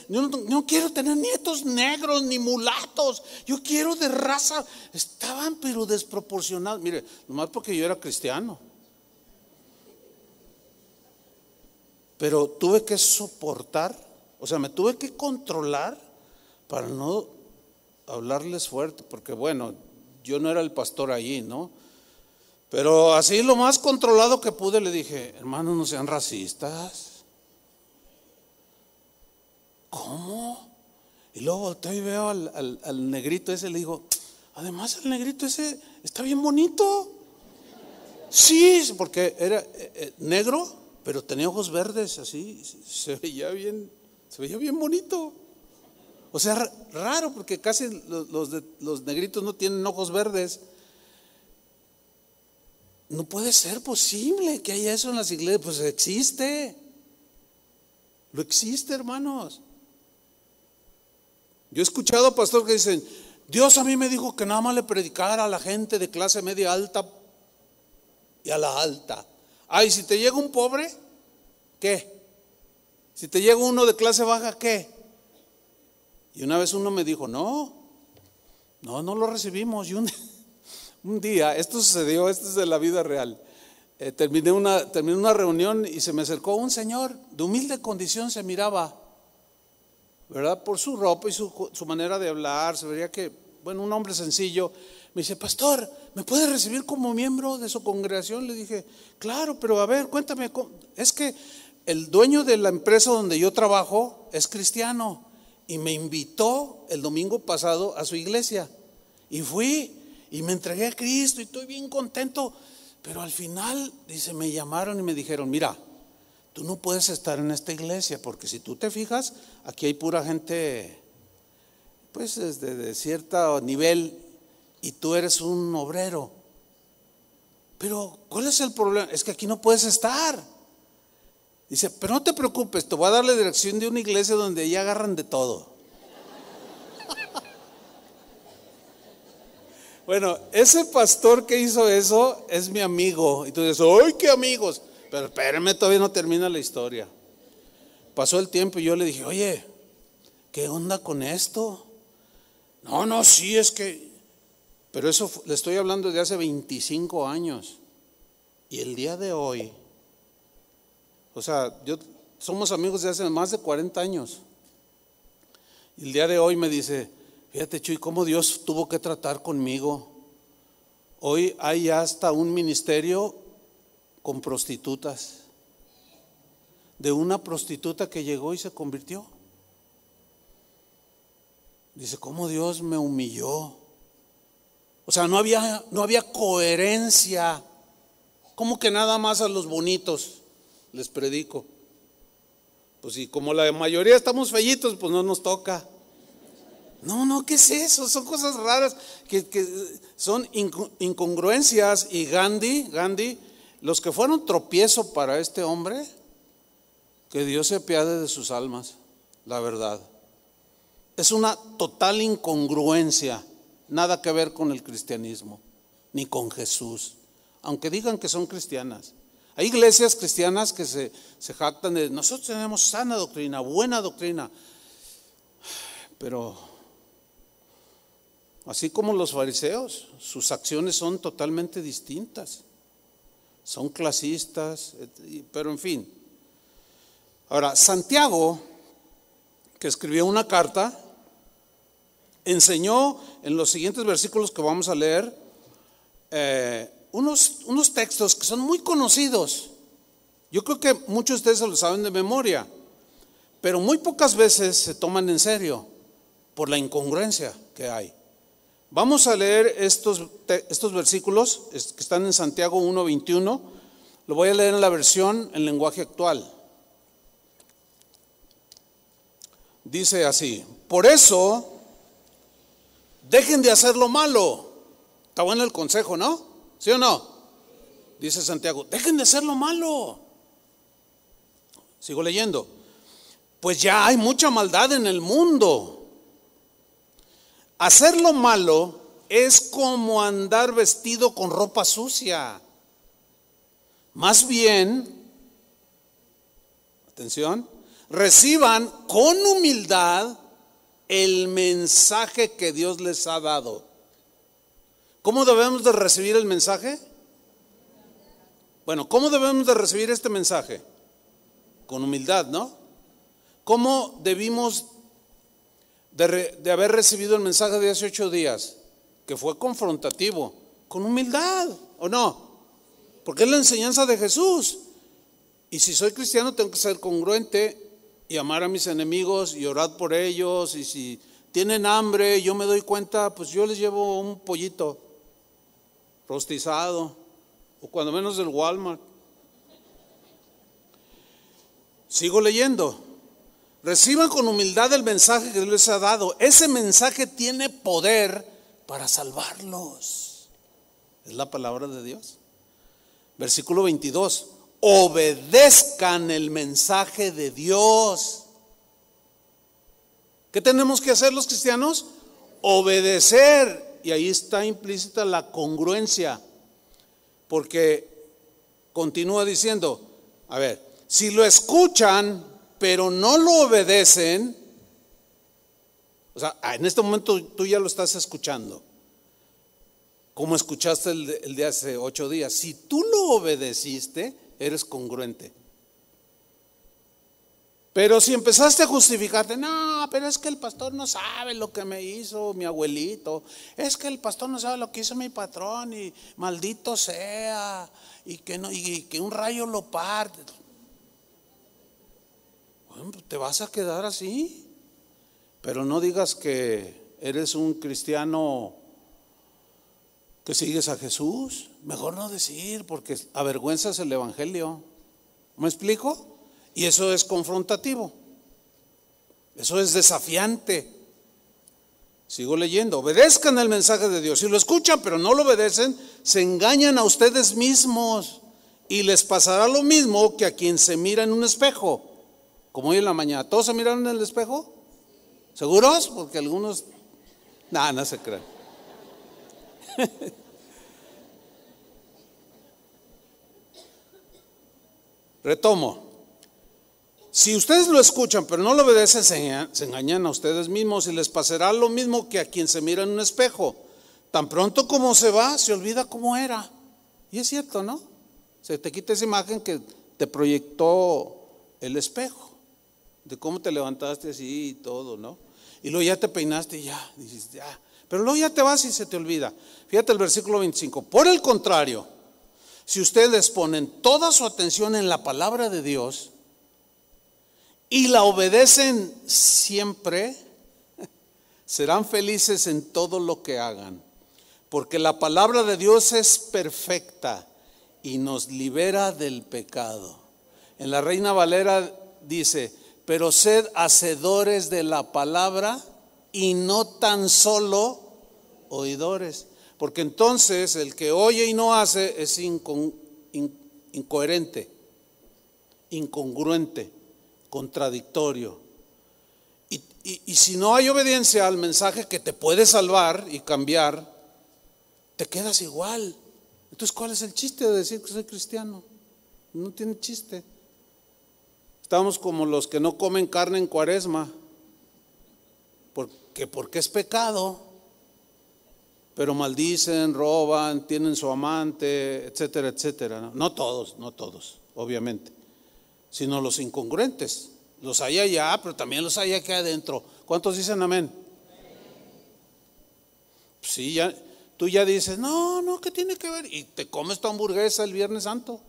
yo no quiero tener nietos negros ni mulatos, yo quiero de raza. Estaban pero desproporcionados, mire, nomás porque yo era cristiano. Pero tuve que soportar, o sea, me tuve que controlar para no hablarles fuerte, porque bueno, yo no era el pastor allí, ¿no? Pero así lo más controlado que pude le dije, hermanos, no sean racistas. ¿cómo? Y luego volteo y veo al negrito ese, le digo, además el negrito ese está bien bonito. Sí, porque era negro, pero tenía ojos verdes, así, se veía bien bonito. O sea, raro, porque casi los negritos no tienen ojos verdes. No puede ser posible que haya eso en las iglesias. Pues existe. Lo existe, hermanos. Yo he escuchado a pastores que dicen, Dios a mí me dijo que nada más le predicara a la gente de clase media alta y a la alta. Ay, si te llega un pobre, ¿qué? Si te llega uno de clase baja, ¿qué? Y una vez uno me dijo, no lo recibimos. Y un día, esto sucedió, esto es de la vida real. Terminé una reunión y se me acercó un señor de humilde condición, se miraba, ¿verdad? Por su ropa y su manera de hablar, se vería que, bueno, un hombre sencillo. Me dice, pastor, ¿me puede recibir como miembro de su congregación? Le dije, claro, pero a ver, cuéntame, es que el dueño de la empresa donde yo trabajo es cristiano y me invitó el domingo pasado a su iglesia y fui y me entregué a Cristo y estoy bien contento. Pero al final, dice, me llamaron y me dijeron, mira, tú no puedes estar en esta iglesia porque si tú te fijas, aquí hay pura gente pues de cierto nivel y tú eres un obrero. Pero ¿cuál es el problema? Es que aquí no puedes estar. Dice, pero no te preocupes, te voy a dar la dirección de una iglesia donde ya agarran de todo. Bueno, ese pastor que hizo eso es mi amigo. Y tú dices, ¡ay, qué amigos! Pero espérenme, todavía no termina la historia. Pasó el tiempo y yo le dije, oye, ¿qué onda con esto? No, sí, es que... Pero eso le estoy hablando de hace 25 años. Y el día de hoy, o sea, somos amigos de hace más de 40 años. Y el día de hoy me dice, fíjate, Chuy, cómo Dios tuvo que tratar conmigo. Hoy hay hasta un ministerio con prostitutas. De una prostituta que llegó y se convirtió. Dice, cómo Dios me humilló. O sea, no había coherencia. ¿Cómo que nada más a los bonitos les predico? Pues si como la mayoría estamos fellitos, pues no nos toca. No, ¿qué es eso? Son cosas raras que son incongruencias. Y Gandhi, los que fueron tropiezo para este hombre, que Dios se apiade de sus almas, la verdad. Es una total incongruencia, nada que ver con el cristianismo, ni con Jesús, aunque digan que son cristianas. Hay iglesias cristianas que se jactan de, nosotros tenemos sana doctrina, buena doctrina, pero así como los fariseos, sus acciones son totalmente distintas, son clasistas, pero en fin. Ahora, Santiago, que escribió una carta, enseñó en los siguientes versículos que vamos a leer unos textos que son muy conocidos. Yo creo que muchos de ustedes se lo saben de memoria, pero muy pocas veces se toman en serio por la incongruencia que hay. Vamos a leer estos versículos que están en Santiago 1:21. Lo voy a leer en la versión en lenguaje actual. Dice así: por eso, dejen de hacer lo malo. Está bueno el consejo, ¿no? ¿Sí o no? Dice Santiago, dejen de hacer lo malo. Sigo leyendo. Pues ya hay mucha maldad en el mundo. Hacer lo malo es como andar vestido con ropa sucia. Más bien, atención, reciban con humildad el mensaje que Dios les ha dado. ¿Cómo debemos de recibir el mensaje? Bueno, ¿cómo debemos de recibir este mensaje? Con humildad, ¿no? ¿Cómo debimos de haber recibido el mensaje de hace 8 días? Que fue confrontativo, con humildad, ¿o no? Porque es la enseñanza de Jesús. Y si soy cristiano tengo que ser congruente y amar a mis enemigos y orad por ellos, y si tienen hambre, yo me doy cuenta, pues yo les llevo un pollito rostizado, o cuando menos del Walmart. Sigo leyendo. Reciban con humildad el mensaje que Dios les ha dado. Ese mensaje tiene poder para salvarlos. Es la palabra de Dios. Versículo 22. Obedezcan el mensaje de Dios. ¿Qué tenemos que hacer los cristianos? Obedecer. Y ahí está implícita la congruencia. Porque continúa diciendo, a ver, si lo escuchan, pero no lo obedecen, o sea, en este momento tú ya lo estás escuchando, como escuchaste el de hace 8 días. Si tú lo obedeciste, eres congruente. Pero si empezaste a justificarte, no, pero es que el pastor no sabe lo que me hizo mi abuelito, es que el pastor no sabe lo que hizo mi patrón, y maldito sea, y que no, y que un rayo lo parte. Bueno, pues te vas a quedar así. Pero no digas que eres un cristiano que sigues a Jesús. Mejor no decir, porque avergüenzas el evangelio. ¿Me explico? Y eso es confrontativo. Eso es desafiante. Sigo leyendo. Obedezcan el mensaje de Dios. Si lo escuchan pero no lo obedecen, se engañan a ustedes mismos, y les pasará lo mismo que a quien se mira en un espejo. Como hoy en la mañana, ¿todos se miraron en el espejo? ¿Seguros? Porque algunos, no se crean. Retomo. Si ustedes lo escuchan pero no lo obedecen, se engañan a ustedes mismos, y les pasará lo mismo que a quien se mira en un espejo. Tan pronto como se va, se olvida cómo era. Y es cierto, ¿no? Se te quita esa imagen que te proyectó el espejo, de cómo te levantaste así y todo, ¿no? Y luego ya te peinaste y ya, dices, ya. Pero luego ya te vas y se te olvida. Fíjate el versículo 25. Por el contrario, si ustedes ponen toda su atención en la palabra de Dios y la obedecen siempre, serán felices en todo lo que hagan. Porque la palabra de Dios es perfecta y nos libera del pecado. En la Reina Valera dice, pero sed hacedores de la palabra y no tan solo oidores. Porque entonces el que oye y no hace es incoherente, incongruente, contradictorio. Y si no hay obediencia al mensaje que te puede salvar y cambiar, te quedas igual. Entonces, ¿cuál es el chiste de decir que soy cristiano? No tiene chiste. Estamos como los que no comen carne en Cuaresma, porque es pecado, pero maldicen, roban, tienen su amante, etcétera, etcétera. No todos, obviamente, sino los incongruentes. Los hay allá, pero también los hay aquí adentro. ¿Cuántos dicen amén? Sí, ya, tú ya dices, no, ¿qué tiene que ver? Y te comes tu hamburguesa el Viernes Santo.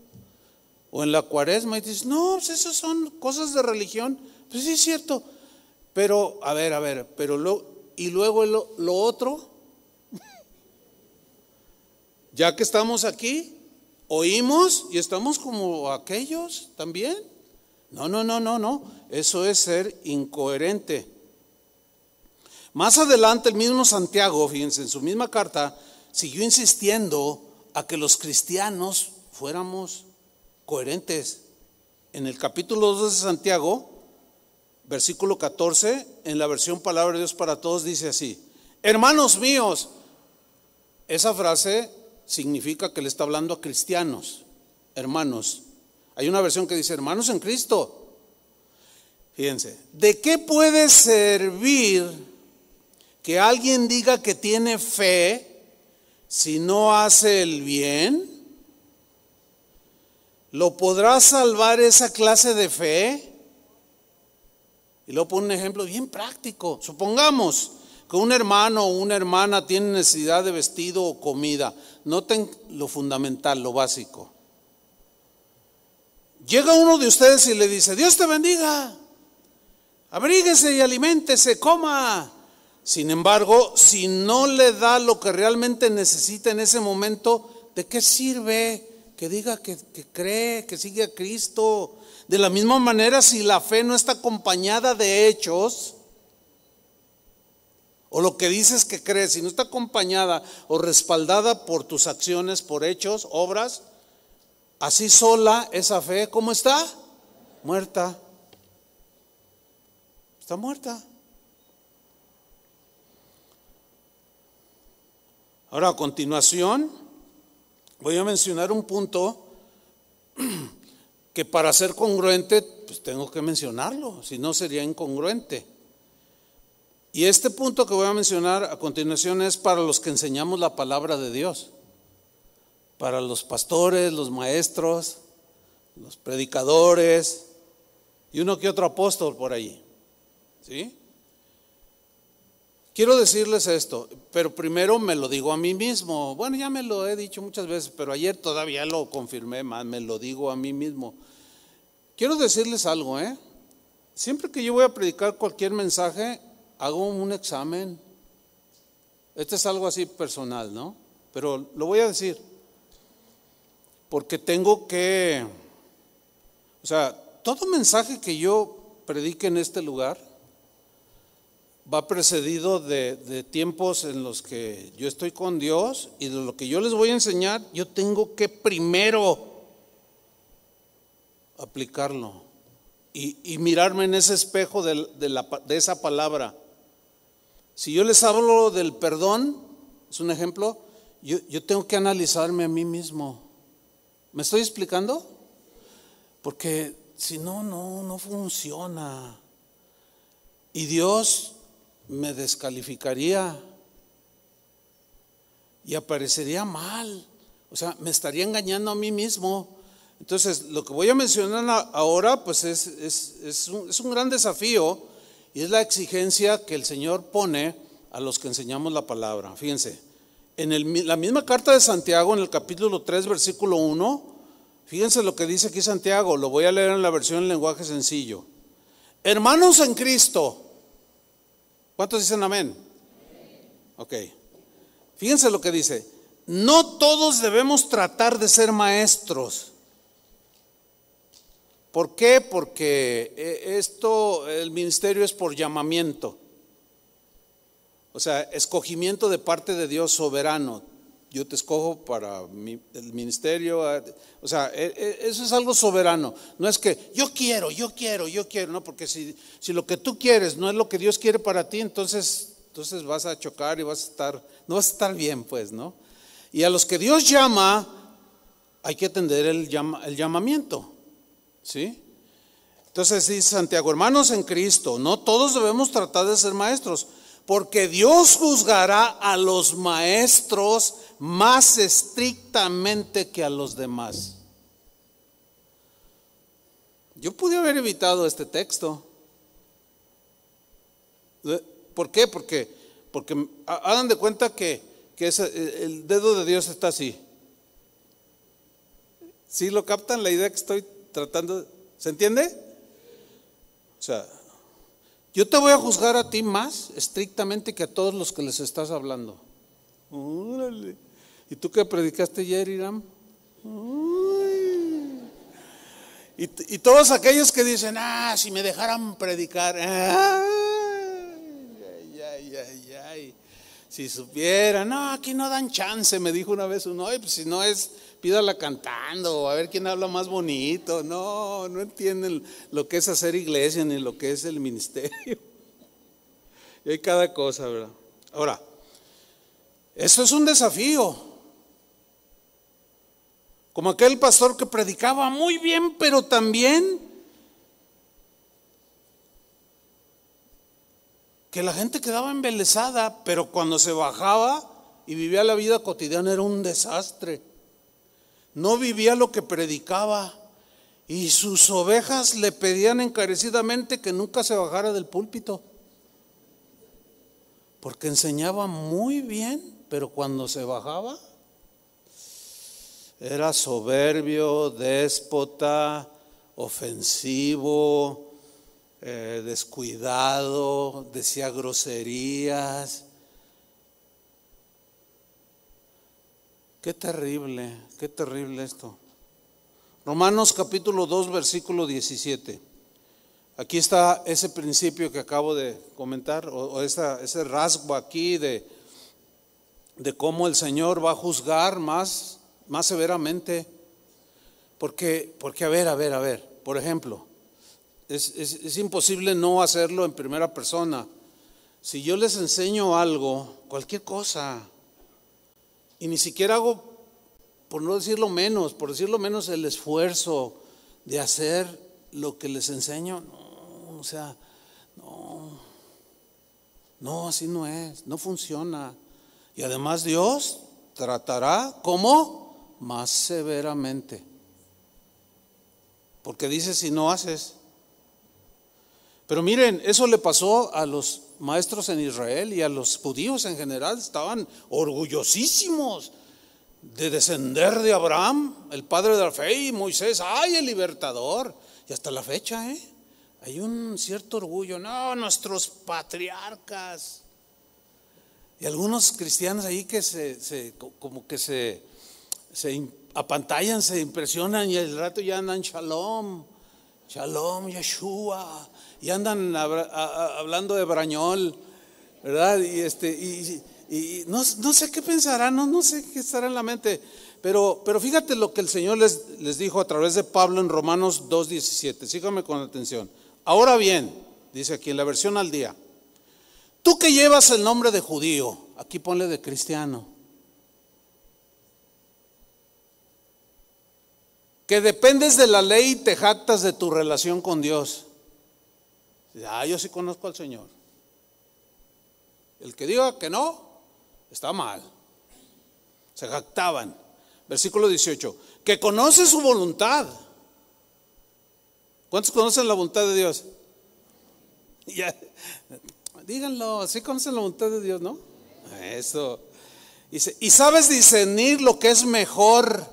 O en la Cuaresma y dices, no, pues esas son cosas de religión. Pues sí es cierto. Pero, a ver, pero y luego lo otro. Ya que estamos aquí, oímos y estamos como aquellos también. No. Eso es ser incoherente. Más adelante el mismo Santiago, fíjense, en su misma carta, siguió insistiendo a que los cristianos fuéramos coherentes. En el capítulo 2 de Santiago, versículo 14, en la versión Palabra de Dios para Todos, dice así: hermanos míos. Esa frase significa que le está hablando a cristianos, hermanos. Hay una versión que dice hermanos en Cristo. Fíjense, ¿de qué puede servir que alguien diga que tiene fe si no hace el bien? ¿Lo podrá salvar esa clase de fe? Y luego pone un ejemplo bien práctico. Supongamos que un hermano o una hermana tiene necesidad de vestido o comida. Noten lo fundamental, lo básico. Llega uno de ustedes y le dice: Dios te bendiga. abríguese y aliméntese, coma. Sin embargo, si no le da lo que realmente necesita en ese momento, ¿de qué sirve que diga que cree, que sigue a Cristo? De la misma manera, si la fe no está acompañada de hechos, o lo que dices que crees, si no está acompañada o respaldada por tus acciones, por hechos, obras, así sola esa fe, ¿cómo está? Muerta. Está muerta. Ahora, a continuación, voy a mencionar un punto que para ser congruente, pues tengo que mencionarlo, si no sería incongruente. Y este punto que voy a mencionar a continuación es para los que enseñamos la palabra de Dios, para los pastores, los maestros, los predicadores y uno que otro apóstol por ahí, ¿sí? Quiero decirles esto, pero primero me lo digo a mí mismo. Bueno, ya me lo he dicho muchas veces, pero ayer todavía lo confirmé más, me lo digo a mí mismo. Quiero decirles algo, siempre que yo voy a predicar cualquier mensaje, hago un examen. Este es algo así personal, ¿no? Pero lo voy a decir, porque tengo que, o sea, todo mensaje que yo predique en este lugar va precedido de tiempos en los que yo estoy con Dios, y de lo que yo les voy a enseñar, yo tengo que primero aplicarlo y mirarme en ese espejo de esa palabra. Si yo les hablo del perdón, es un ejemplo, yo tengo que analizarme a mí mismo. ¿Me estoy explicando? Porque si no, no funciona. Y Dios me descalificaría y aparecería mal. O sea, me estaría engañando a mí mismo. Entonces, lo que voy a mencionar ahora, pues es un gran desafío, y es la exigencia que el Señor pone a los que enseñamos la palabra. Fíjense, en la misma carta de Santiago, en el capítulo 3, versículo 1, fíjense lo que dice aquí Santiago, lo voy a leer en la versión en lenguaje sencillo. Hermanos en Cristo, ¿cuántos dicen amén? Ok, fíjense lo que dice: no todos debemos tratar de ser maestros. ¿Por qué? Porque el ministerio es por llamamiento, o sea, escogimiento de parte de Dios soberano. Yo te escojo para el ministerio, o sea, eso es algo soberano. No es que yo quiero, no, porque si lo que tú quieres no es lo que Dios quiere para ti, entonces vas a chocar y no vas a estar bien, pues, ¿no? Y a los que Dios llama, hay que atender el llamamiento, ¿sí? Entonces dice Santiago: hermanos en Cristo, no todos debemos tratar de ser maestros, porque Dios juzgará a los maestros más estrictamente que a los demás. Yo pude haber evitado este texto. ¿Por qué? Porque hagan de cuenta que el dedo de Dios está así. ¿Sí lo captan la idea que estoy tratando? ¿Se entiende? O sea, yo te voy a juzgar a ti más estrictamente que a todos los que les estás hablando. ¡Órale! ¿Y tú qué predicaste ayer, Iram? Y todos aquellos que dicen: si me dejaran predicar, si supieran, no, aquí no dan chance, me dijo una vez uno: pues si no es, pídala cantando, a ver quién habla más bonito. No entienden lo que es hacer iglesia ni lo que es el ministerio. Y hay cada cosa, ¿verdad? Ahora, esto es un desafío. Como aquel pastor que predicaba muy bien, pero también que la gente quedaba embelesada, pero cuando se bajaba y vivía la vida cotidiana era un desastre. No vivía lo que predicaba, y sus ovejas le pedían encarecidamente que nunca se bajara del púlpito, porque enseñaba muy bien, pero cuando se bajaba era soberbio, déspota, ofensivo, descuidado, decía groserías. Qué terrible esto. Romanos capítulo 2, versículo 17. Aquí está ese principio que acabo de comentar, o ese rasgo aquí de cómo el Señor va a juzgar más severamente. Porque a ver, por ejemplo, es imposible no hacerlo en primera persona. Si yo les enseño algo, cualquier cosa, y ni siquiera hago, por decirlo menos, el esfuerzo de hacer lo que les enseño, no, así no es, no funciona. Y además Dios tratará, ¿cómo? Más severamente. Porque dice, si no haces. Pero miren, eso le pasó a los maestros en Israel y a los judíos en general. Estaban orgullosísimos de descender de Abraham, el padre de la fe, y Moisés, ¡ay, el libertador! Y hasta la fecha, hay un cierto orgullo. No, nuestros patriarcas. Y algunos cristianos ahí que como que se apantallan, se impresionan, y al rato ya andan Shalom, Yeshua, y andan hablando de brañol, ¿verdad? Y no sé qué pensarán, no sé qué estará en la mente, pero fíjate lo que el Señor les dijo a través de Pablo en Romanos 2:17. Síganme con atención. Ahora bien, dice aquí en la versión al día, tú que llevas el nombre de judío, aquí ponle de cristiano, que dependes de la ley y te jactas de tu relación con Dios. Yo sí conozco al Señor. El que diga que no, está mal. Se jactaban. Versículo 18, que conoce su voluntad. ¿Cuántos conocen la voluntad de Dios? Ya, díganlo, ¿sí conocen la voluntad de Dios, no? Eso. Dice, y sabes discernir lo que es mejor,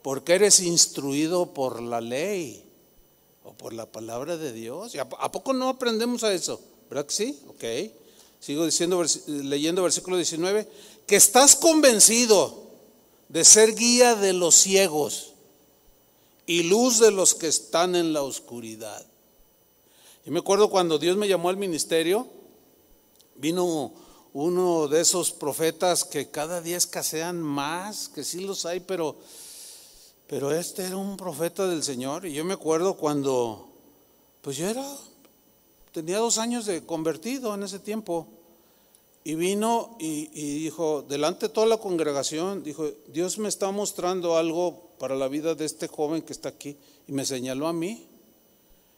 porque eres instruido por la ley o por la palabra de Dios. ¿A poco no aprendemos a eso? ¿Verdad que sí? Ok. Sigo leyendo versículo 19, que estás convencido de ser guía de los ciegos y luz de los que están en la oscuridad. Yo me acuerdo cuando Dios me llamó al ministerio, vino uno de esos profetas que cada día escasean más, que sí los hay, pero este era un profeta del Señor. Y yo me acuerdo cuando, pues yo tenía 2 años de convertido en ese tiempo, y vino y dijo, delante de toda la congregación, dijo, Dios me está mostrando algo para la vida de este joven que está aquí, y me señaló a mí,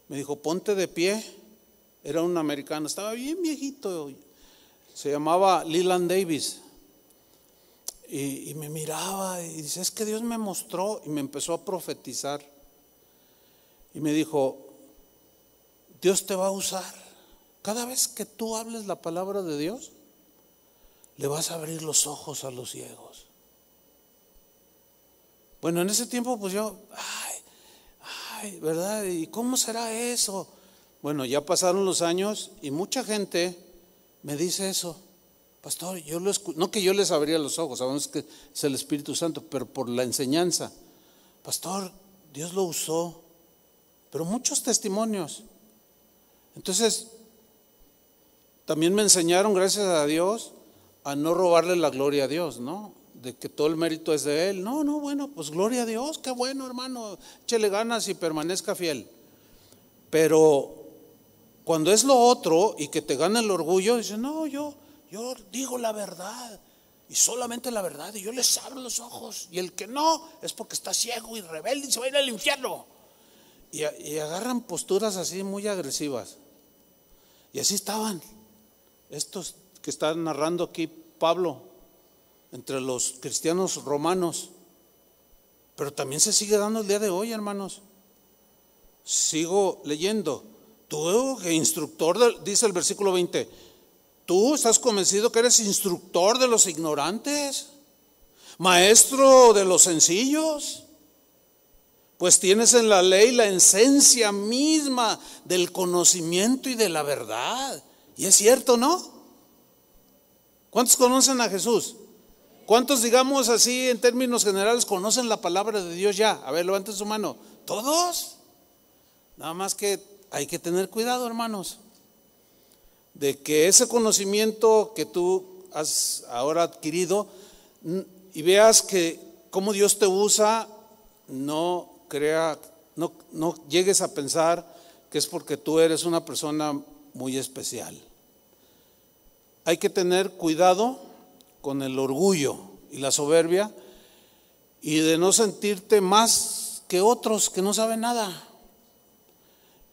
me dijo, ponte de pie. Era un americano, estaba bien viejito, se llamaba Leland Davis. Y me miraba y dice, es que Dios me mostró, y me empezó a profetizar. Y me dijo, Dios te va a usar. Cada vez que tú hables la palabra de Dios, le vas a abrir los ojos a los ciegos. Bueno, en ese tiempo pues yo, ¿verdad? ¿Y cómo será eso? Bueno, ya pasaron los años y mucha gente me dice eso. Pastor, no que yo les abría los ojos, sabemos que es el Espíritu Santo, pero por la enseñanza. Pastor, Dios lo usó, pero muchos testimonios. Entonces, también me enseñaron, gracias a Dios, a no robarle la gloria a Dios, ¿no? De que todo el mérito es de Él. No, bueno, pues gloria a Dios, qué bueno, hermano, échele ganas y permanezca fiel. Pero cuando es lo otro y que te gana el orgullo, dice, no, yo digo la verdad y solamente la verdad, y yo les abro los ojos, y el que no es porque está ciego y rebelde y se va a ir al infierno. Y agarran posturas así muy agresivas. Y así estaban estos que están narrando aquí Pablo entre los cristianos romanos. Pero también se sigue dando el día de hoy, hermanos. Sigo leyendo. Tú, instructor, dice el versículo 20, ¿tú estás convencido que eres instructor de los ignorantes? ¿Maestro de los sencillos? Pues tienes en la ley la esencia misma del conocimiento y de la verdad. Y es cierto, ¿no? ¿Cuántos conocen a Jesús? ¿Cuántos, digamos así, en términos generales, conocen la palabra de Dios ya? A ver, levanten su mano. ¿Todos? Nada más que hay que tener cuidado, hermanos, de que ese conocimiento que tú has ahora adquirido y veas que cómo Dios te usa, no llegues a pensar que es porque tú eres una persona muy especial. Hay que tener cuidado con el orgullo y la soberbia y de no sentirte más que otros que no saben nada.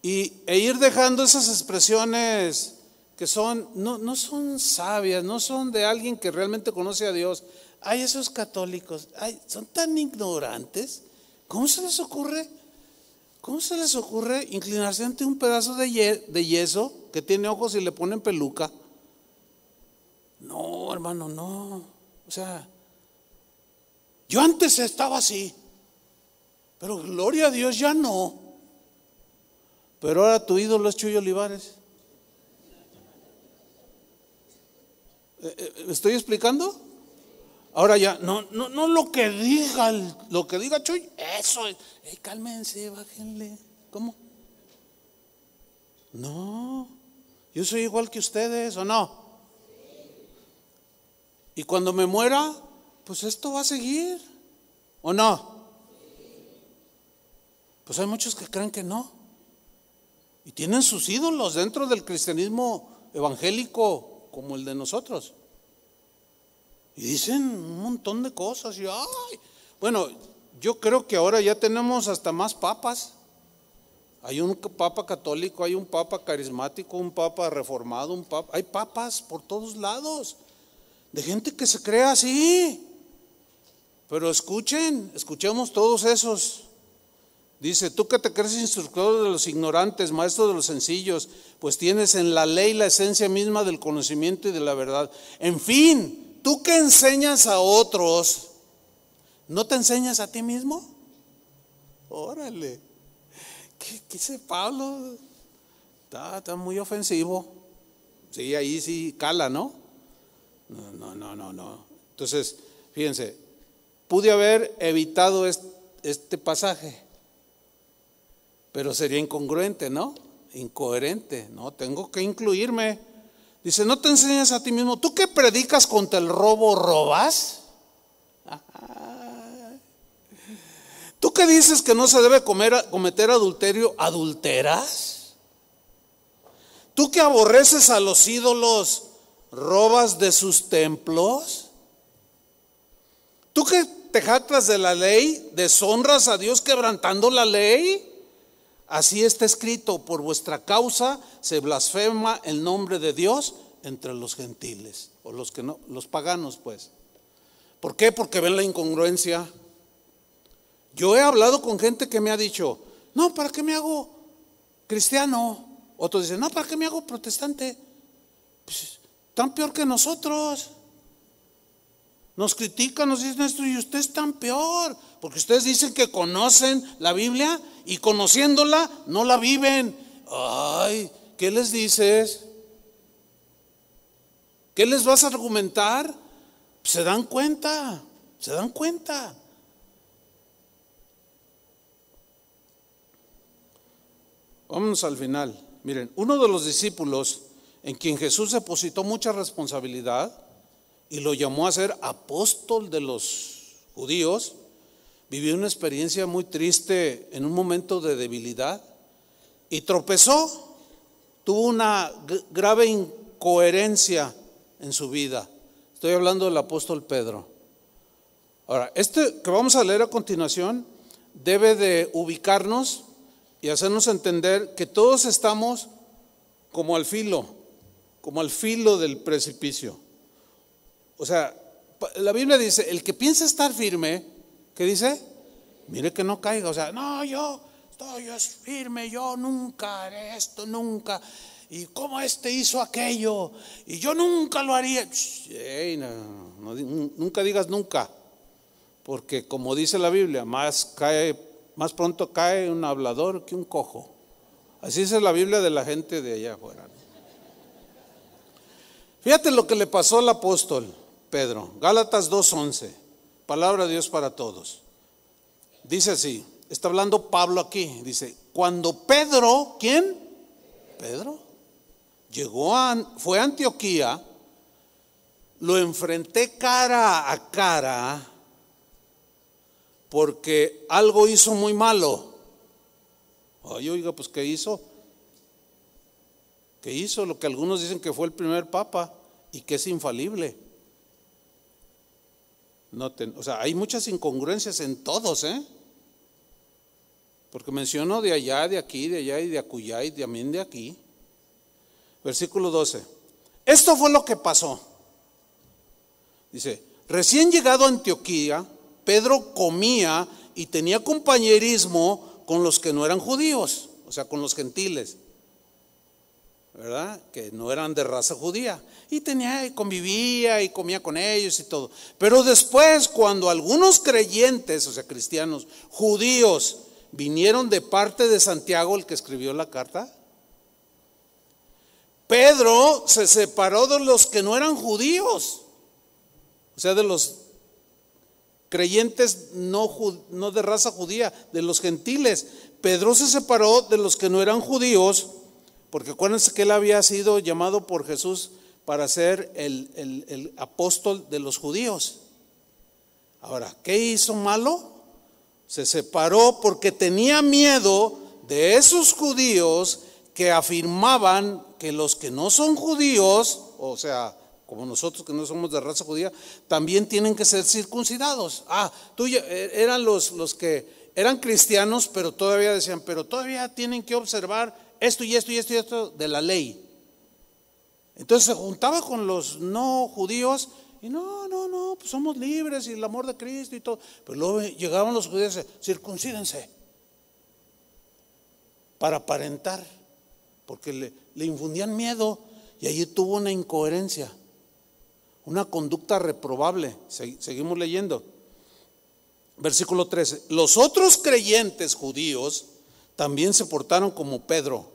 E ir dejando esas expresiones que no son sabias, no son de alguien que realmente conoce a Dios. Ay, esos católicos, ay, son tan ignorantes. ¿Cómo se les ocurre? ¿Cómo se les ocurre inclinarse ante un pedazo de yeso que tiene ojos y le ponen peluca? No, hermano, no. O sea, yo antes estaba así, pero gloria a Dios ya no. Pero ahora tu ídolo es Chuy Olivares. ¿Me estoy explicando? Ahora ya, no lo que diga Chuy, eso es. Cálmense, bájenle. ¿Cómo? No, yo soy igual que ustedes, ¿o no? Y cuando me muera, pues esto va a seguir, ¿o no? Pues hay muchos que creen que no. Y tienen sus ídolos dentro del cristianismo evangélico como el de nosotros. Y dicen un montón de cosas. Y bueno, yo creo que ahora ya tenemos hasta más papas. Hay un papa católico, hay un papa carismático, un papa reformado, hay papas por todos lados. De gente que se cree así. Pero escuchemos todos esos. Dice, tú que te crees instructor de los ignorantes, maestro de los sencillos, pues tienes en la ley la esencia misma del conocimiento y de la verdad. En fin, tú que enseñas a otros, ¿no te enseñas a ti mismo? Órale, ¿qué dice Pablo? Está muy ofensivo. Sí, ahí sí cala, ¿no? No. Entonces, fíjense, pude haber evitado este pasaje, pero sería incongruente, ¿no? Incoherente, ¿no? Tengo que incluirme. Dice, no te enseñas a ti mismo. ¿Tú que predicas contra el robo, robas? ¿Tú que dices que no se debe cometer adulterio, adulteras? ¿Tú que aborreces a los ídolos, robas de sus templos? ¿Tú que te jactas de la ley, deshonras a Dios quebrantando la ley? Así está escrito, por vuestra causa se blasfema el nombre de Dios entre los gentiles, o los que no, los paganos pues. ¿Por qué? Porque ven la incongruencia. Yo he hablado con gente que me ha dicho, no, ¿para qué me hago cristiano? Otros dicen, no, ¿para qué me hago protestante? Pues, tan peor que nosotros. Nos critican, nos dicen esto y ustedes están peor, porque ustedes dicen que conocen la Biblia y conociéndola no la viven. Ay, ¿qué les dices? ¿Qué les vas a argumentar? Se dan cuenta. Vámonos al final. Miren, uno de los discípulos en quien Jesús depositó mucha responsabilidad y lo llamó a ser apóstol de los judíos, vivió una experiencia muy triste en un momento de debilidad y tropezó, tuvo una grave incoherencia en su vida. Estoy hablando del apóstol Pedro. Ahora, este que vamos a leer a continuación debe de ubicarnos y hacernos entender que todos estamos como al filo del precipicio. O sea, la Biblia dice, el que piensa estar firme, ¿qué dice? Mire que no caiga. O sea, no, yo estoy firme, yo nunca haré esto, nunca. Y cómo hizo aquello, y yo nunca lo haría. Nunca digas nunca, porque como dice la Biblia, más cae más pronto cae un hablador que un cojo. Así es la Biblia de la gente de allá afuera. Fíjate lo que le pasó al apóstol Pedro. Gálatas 2:11, palabra de Dios para todos. Dice así, está hablando Pablo aquí, dice, cuando Pedro, ¿quién? Pedro, fue a Antioquía, lo enfrenté cara a cara porque algo hizo muy malo. Ay, oiga, pues ¿qué hizo? ¿Qué hizo? Lo que algunos dicen que fue el primer papa y que es infalible. Noten, o sea, hay muchas incongruencias en todos, porque menciono de allá, de aquí, de allá y de acullá y también de aquí. Versículo 12. Esto fue lo que pasó. Dice, recién llegado a Antioquía, Pedro comía y tenía compañerismo con los que no eran judíos, o sea, con los gentiles, ¿verdad? Que no eran de raza judía. Y convivía y comía con ellos y todo. Pero después, cuando algunos creyentes, o sea, cristianos, judíos, vinieron de parte de Santiago, el que escribió la carta, Pedro se separó de los que no eran judíos, o sea, de los creyentes no de raza judía, de los gentiles. Pedro se separó de los que no eran judíos, porque acuérdense que él había sido llamado por Jesús para ser el apóstol de los judíos. Ahora, ¿qué hizo malo? Se separó porque tenía miedo de esos judíos que afirmaban que los que no son judíos, o sea, como nosotros que no somos de raza judía, también tienen que ser circuncidados. Eran los que eran cristianos, pero todavía decían, pero todavía tienen que observar esto y esto y esto y esto de la ley. Entonces se juntaba con los no judíos y no, pues somos libres y el amor de Cristo y todo. Pero luego llegaban los judíos y decían, circuncídense para aparentar, porque le infundían miedo y allí tuvo una incoherencia, una conducta reprobable. Seguimos leyendo. Versículo 13. Los otros creyentes judíos también se portaron como Pedro.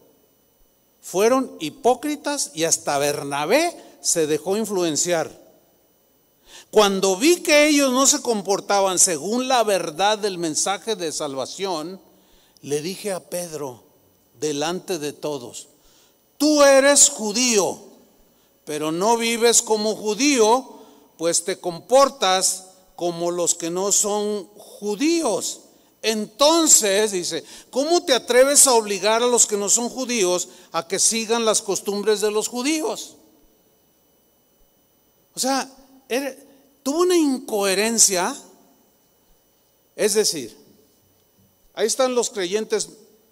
Fueron hipócritas y hasta Bernabé se dejó influenciar. Cuando vi que ellos no se comportaban según la verdad del mensaje de salvación, le dije a Pedro delante de todos, tú eres judío, pero no vives como judío, pues te comportas como los que no son judíos. Entonces, dice, ¿cómo te atreves a obligar a los que no son judíos a que sigan las costumbres de los judíos? O sea, tuvo una incoherencia. Es decir, ahí están los creyentes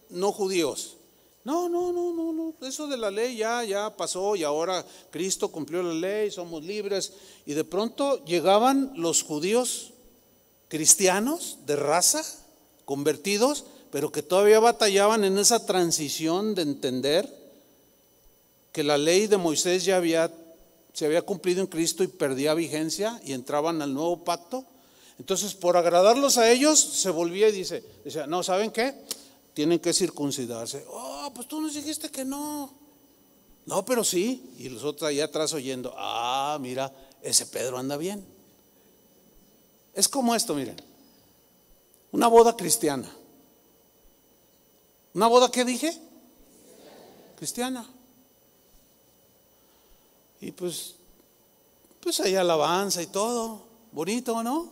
no judíos. No, eso de la ley ya pasó y ahora Cristo cumplió la ley, somos libres. Y de pronto llegaban los judíos cristianos de raza, convertidos, pero que todavía batallaban en esa transición de entender que la ley de Moisés se había cumplido en Cristo y perdía vigencia y entraban al nuevo pacto. Entonces, por agradarlos a ellos, se volvía y decía, no, ¿saben qué? Tienen que circuncidarse. Oh, pues tú nos dijiste que no. No, pero sí. Y los otros allá atrás oyendo, mira, ese Pedro anda bien. Es como esto, miren. Una boda cristiana. ¿Una boda qué dije? Cristiana. Y pues hay alabanza y todo. Bonito, ¿no?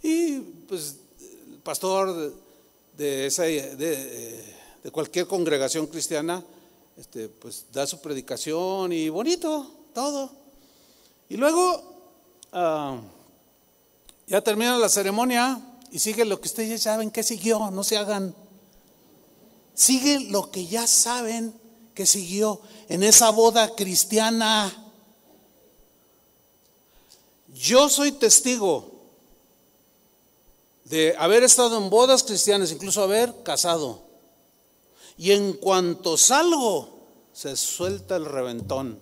Y pues el pastor de cualquier congregación cristiana, pues da su predicación y bonito, todo. Y luego ya termina la ceremonia y sigue lo que ustedes ya saben que siguió, no se hagan. Sigue lo que ya saben que siguió en esa boda cristiana. Yo soy testigo de haber estado en bodas cristianas, incluso haber casado. Y en cuanto salgo, se suelta el reventón.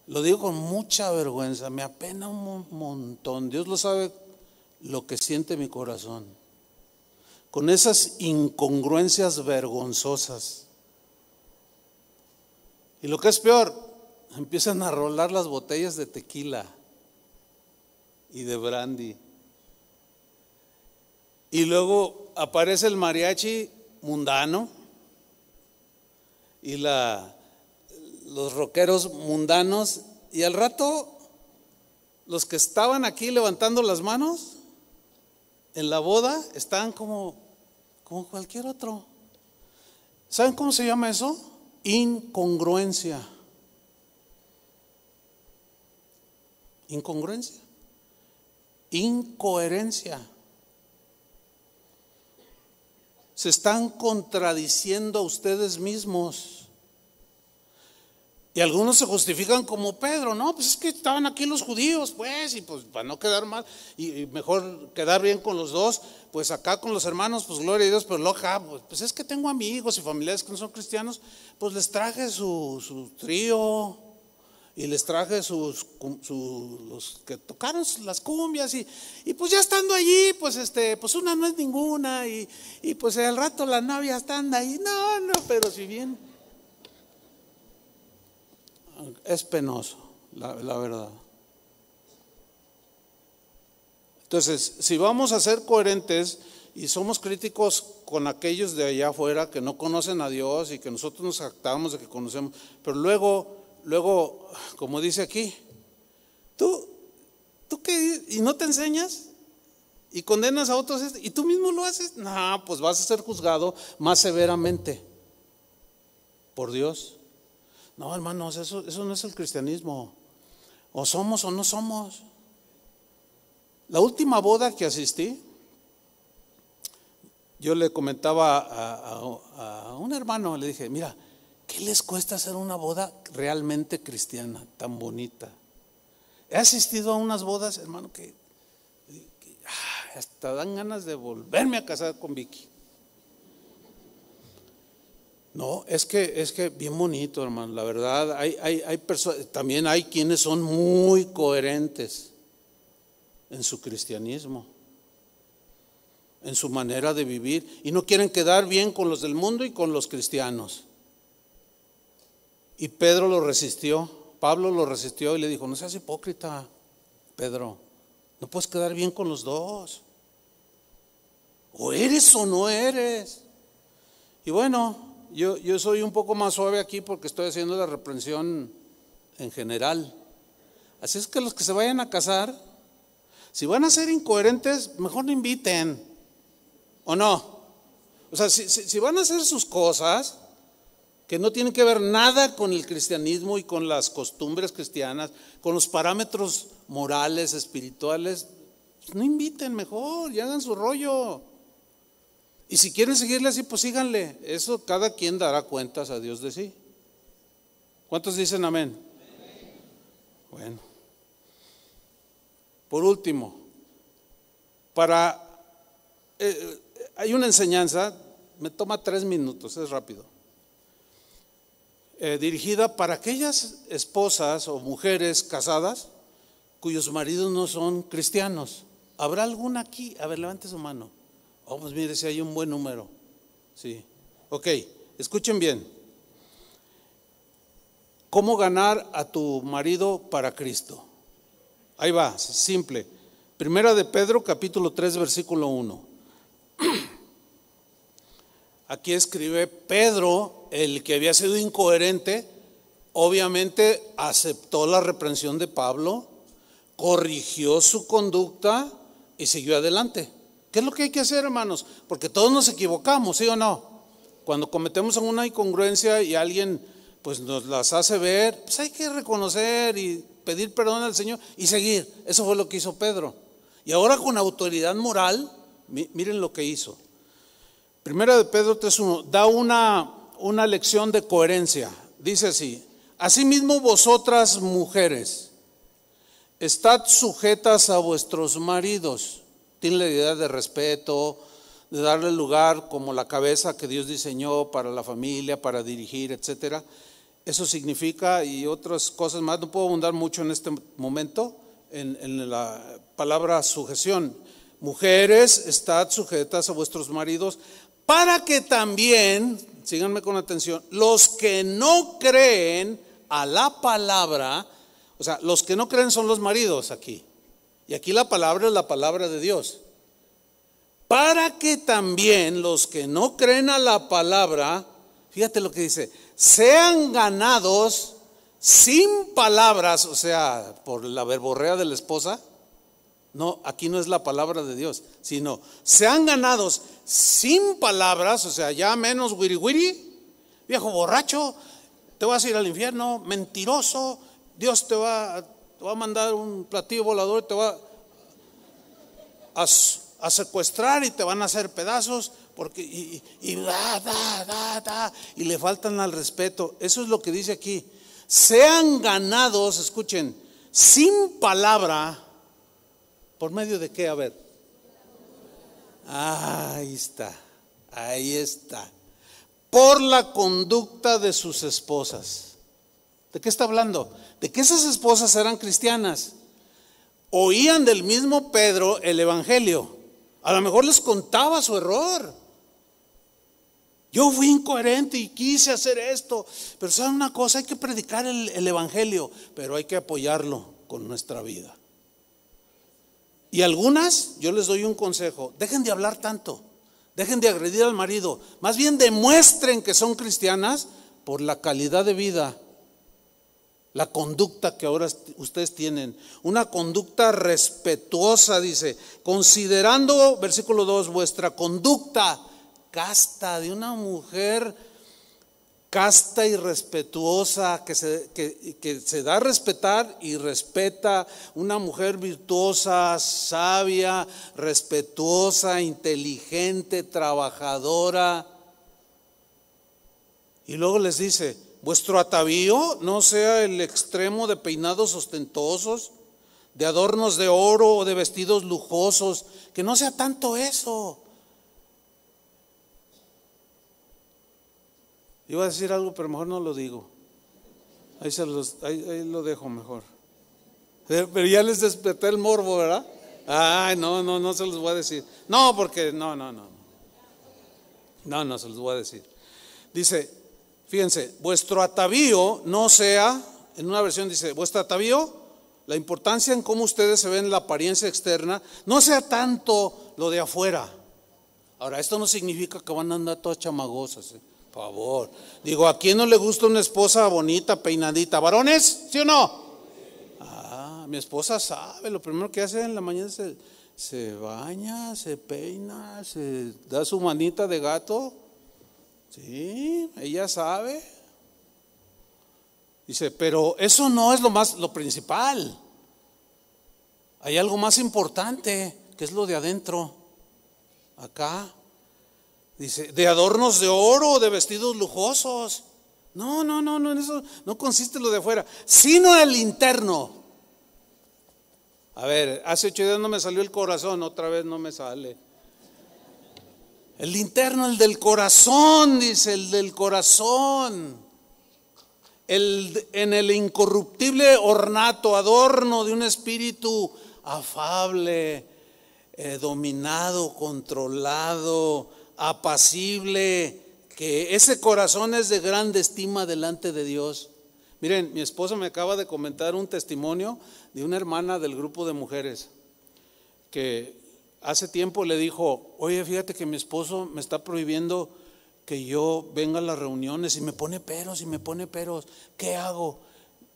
Lo digo con mucha vergüenza, me apena un montón. Dios lo sabe lo que siente mi corazón, con esas incongruencias vergonzosas. Y lo que es peor, empiezan a rolar las botellas de tequila y de brandy. Y luego aparece el mariachi mundano y los rockeros mundanos, y al rato los que estaban aquí levantando las manos en la boda están como cualquier otro. ¿Saben cómo se llama eso? Incongruencia. Incongruencia. Incoherencia. Se están contradiciendo a ustedes mismos. Y algunos se justifican como Pedro, no, pues es que estaban aquí los judíos, pues, y pues para no quedar mal, y mejor quedar bien con los dos, pues acá con los hermanos, pues gloria a Dios, pero loca, pues es que tengo amigos y familiares que no son cristianos, pues les traje su trío, y les traje los que tocaron las cumbias, y pues ya estando allí, pues pues una no es ninguna, y pues al rato la novia está ahí, no, pero si bien. Es penoso, la verdad. Entonces, si vamos a ser coherentes y somos críticos con aquellos de allá afuera que no conocen a Dios y que nosotros nos jactamos de que conocemos, pero luego, como dice aquí, ¿tú qué? ¿Y no te enseñas? ¿Y condenas a otros? ¿Y tú mismo lo haces? No, pues vas a ser juzgado más severamente por Dios. No, hermanos, eso no es el cristianismo. O somos o no somos. La última boda que asistí, yo le comentaba a un hermano, le dije, mira, ¿qué les cuesta hacer una boda realmente cristiana, tan bonita? He asistido a unas bodas, hermano, que hasta dan ganas de volverme a casar con Vicky. No, es que bien bonito, hermano, la verdad, hay personas, también hay quienes son muy coherentes en su cristianismo, en su manera de vivir, y no quieren quedar bien con los del mundo y con los cristianos. Y Pedro lo resistió, Pablo lo resistió y le dijo, no seas hipócrita, Pedro, no puedes quedar bien con los dos, o eres o no eres. Y bueno, yo soy un poco más suave aquí porque estoy haciendo la reprensión en general. Así es que los que se vayan a casar, si van a ser incoherentes, mejor no inviten, ¿o no? O sea, si van a hacer sus cosas que no tienen que ver nada con el cristianismo y con las costumbres cristianas, con los parámetros morales, espirituales, pues no inviten mejor y hagan su rollo. Y si quieren seguirle así, pues síganle. Eso cada quien dará cuentas a Dios de sí. ¿Cuántos dicen amén? Bueno. Por último, hay una enseñanza, me toma 3 minutos, es rápido. Dirigida para aquellas esposas o mujeres casadas cuyos maridos no son cristianos. ¿Habrá alguna aquí? A ver, levante su mano. Oh, pues mire, si hay un buen número. Sí. Ok, escuchen bien. ¿Cómo ganar a tu marido para Cristo? Ahí va, simple. Primera de Pedro, capítulo 3, versículo 1. Aquí escribe Pedro, el que había sido incoherente, obviamente aceptó la reprensión de Pablo, corrigió su conducta y siguió adelante. ¿Qué es lo que hay que hacer, hermanos? Porque todos nos equivocamos, ¿sí o no? Cuando cometemos una incongruencia y alguien pues nos las hace ver, pues hay que reconocer y pedir perdón al Señor y seguir. Eso fue lo que hizo Pedro. Y ahora con autoridad moral, miren lo que hizo. Primera de Pedro 3:1 da una lección de coherencia. Dice así: asimismo vosotras mujeres, estad sujetas a vuestros maridos. Tienen la idea de respeto, de darle lugar como la cabeza que Dios diseñó para la familia, para dirigir, etcétera. Eso significa, y otras cosas más, no puedo abundar mucho en este momento en la palabra sujeción, Mujeres, estad sujetas a vuestros maridos, para que también, síganme con atención, los que no creen a la palabra, o sea, los que no creen son los maridos aquí, y aquí la palabra es la palabra de Dios, para que también los que no creen a la palabra, fíjate lo que dice, sean ganados sin palabras, o sea, por la verborrea de la esposa. No, aquí no es la palabra de Dios, sino sean ganados sin palabras, o sea, ya menos wiri wiri, viejo borracho, te vas a ir al infierno, mentiroso, Dios te va a mandar un platillo volador, te va a secuestrar y te van a hacer pedazos, porque y le faltan al respeto. Eso es lo que dice aquí. Sean ganados, escuchen, sin palabra. ¿Por medio de qué? A ver. Ahí está. Por la conducta de sus esposas. ¿De qué está hablando? De que esas esposas eran cristianas. Oían del mismo Pedro el evangelio. A lo mejor les contaba su error. Yo fui incoherente y quise hacer esto. Pero ¿saben una cosa? Hay que predicar el evangelio, pero hay que apoyarlo con nuestra vida. Y algunas, yo les doy un consejo, dejen de hablar tanto, dejen de agredir al marido, más bien demuestren que son cristianas por la calidad de vida, la conducta que ahora ustedes tienen, una conducta respetuosa, dice, considerando, versículo 2, vuestra conducta casta, de una mujer casta y respetuosa, que se da a respetar y respeta, una mujer virtuosa, sabia, respetuosa, inteligente, trabajadora. Y luego les dice, vuestro atavío no sea el extremo de peinados ostentosos, de adornos de oro o de vestidos lujosos, que no sea tanto eso. Iba a decir algo, pero mejor no lo digo. Ahí lo dejo mejor. Pero ya les desperté el morbo, ¿verdad? Ay, no se los voy a decir. No, porque no se los voy a decir. Dice, fíjense, vuestro atavío no sea, en una versión dice, vuestro atavío, la importancia en cómo ustedes se ven en la apariencia externa, no sea tanto lo de afuera. Ahora, esto no significa que van a andar todas chamagosas, por favor. Digo, ¿a quién no le gusta una esposa bonita, peinadita? ¿Varones? ¿Sí o no? Mi esposa sabe, lo primero que hace en la mañana se baña, se peina, se da su manita de gato. Sí, ella sabe. Dice, pero eso no es lo principal. Hay algo más importante, que es lo de adentro. Acá. Dice, de adornos de oro, de vestidos lujosos. No, en eso no consiste lo de afuera, sino el interno. A ver, hace 8 días no me salió el corazón, otra vez no me sale. El interno, el del corazón, dice, el del corazón. En el incorruptible ornato, adorno de un espíritu afable, dominado, controlado, apacible, que ese corazón es de grande estima delante de Dios. Miren, mi esposa me acaba de comentar un testimonio de una hermana del grupo de mujeres que hace tiempo le dijo, oye, fíjate que mi esposo me está prohibiendo que yo venga a las reuniones y me pone peros, ¿qué hago?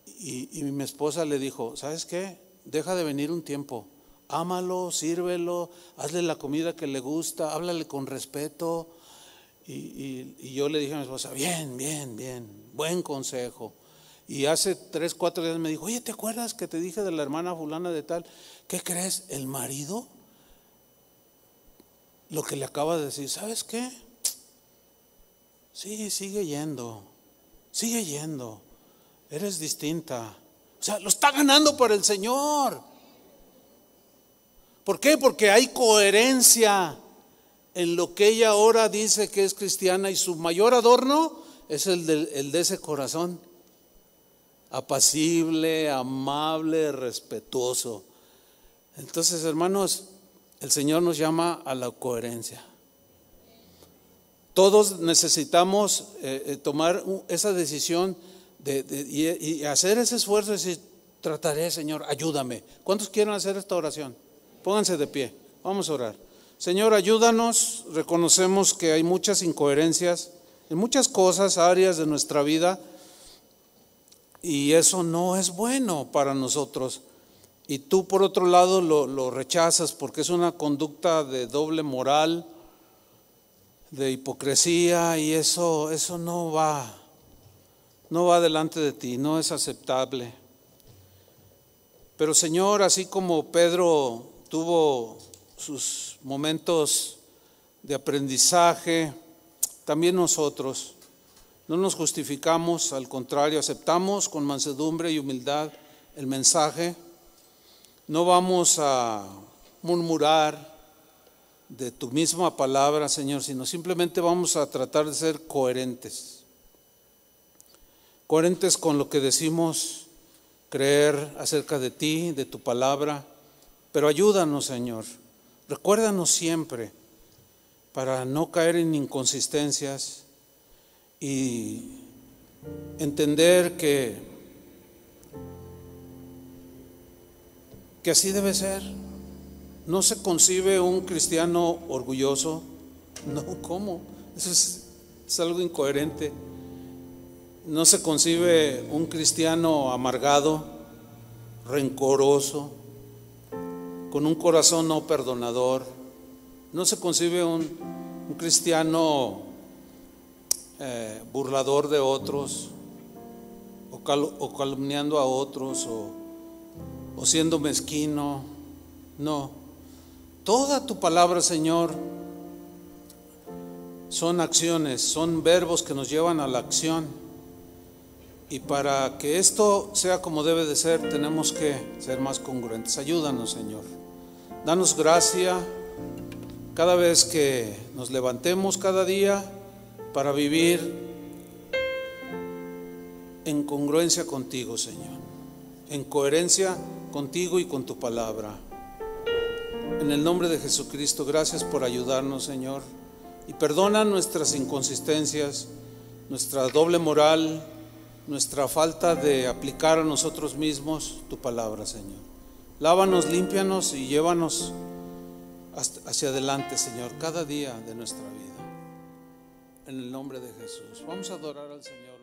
Y mi esposa le dijo, ¿sabes qué? Deja de venir un tiempo, ámalo, sírvelo, hazle la comida que le gusta, háblale con respeto. Y yo le dije a mi esposa, bien, buen consejo. Y hace 3, 4 días me dijo, oye, ¿te acuerdas que te dije de la hermana fulana de tal? ¿Qué crees? El marido, lo que le acaba de decir, ¿sabes qué? Sí, sigue yendo, eres distinta. O sea, lo está ganando por el Señor. ¿Por qué? Porque hay coherencia en lo que ella ahora dice que es cristiana, y su mayor adorno es el de ese corazón apacible, amable, respetuoso. Entonces, hermanos, El Señor nos llama a la coherencia. Todos necesitamos tomar esa decisión y hacer ese esfuerzo de decir, trataré, Señor, ayúdame. ¿Cuántos quieren hacer esta oración? Pónganse de pie, vamos a orar. Señor, ayúdanos. Reconocemos que hay muchas incoherencias en muchas cosas, áreas de nuestra vida, y eso no es bueno para nosotros. Y tú, por otro lado, lo rechazas porque es una conducta de doble moral, de hipocresía, y eso no va delante de ti, no es aceptable. Pero Señor, así como Pedro tuvo sus momentos de aprendizaje, también nosotros no nos justificamos, al contrario, aceptamos con mansedumbre y humildad el mensaje. No vamos a murmurar de tu misma palabra, Señor, sino simplemente vamos a tratar de ser coherentes con lo que decimos creer acerca de ti, de tu palabra. Pero ayúdanos, Señor, recuérdanos siempre para no caer en inconsistencias y entender que así debe ser. No se concibe un cristiano orgulloso. No, ¿cómo? Eso es algo incoherente. No se concibe un cristiano amargado, rencoroso, con un corazón no perdonador. No se concibe un cristiano burlador de otros, o calumniando a otros, o siendo mezquino. No. Toda tu palabra, Señor, son acciones, son verbos que nos llevan a la acción. Y para que esto sea como debe de ser, tenemos que ser más congruentes. Ayúdanos, Señor. Danos gracia cada vez que nos levantemos cada día para vivir en congruencia contigo, Señor. En coherencia contigo y con tu palabra. En el nombre de Jesucristo, gracias por ayudarnos, Señor. Y perdona nuestras inconsistencias, nuestra doble moral, nuestra falta de aplicar a nosotros mismos tu palabra, Señor. Lávanos, límpianos y llévanos hacia adelante, Señor, cada día de nuestra vida. En el nombre de Jesús. Vamos a adorar al Señor.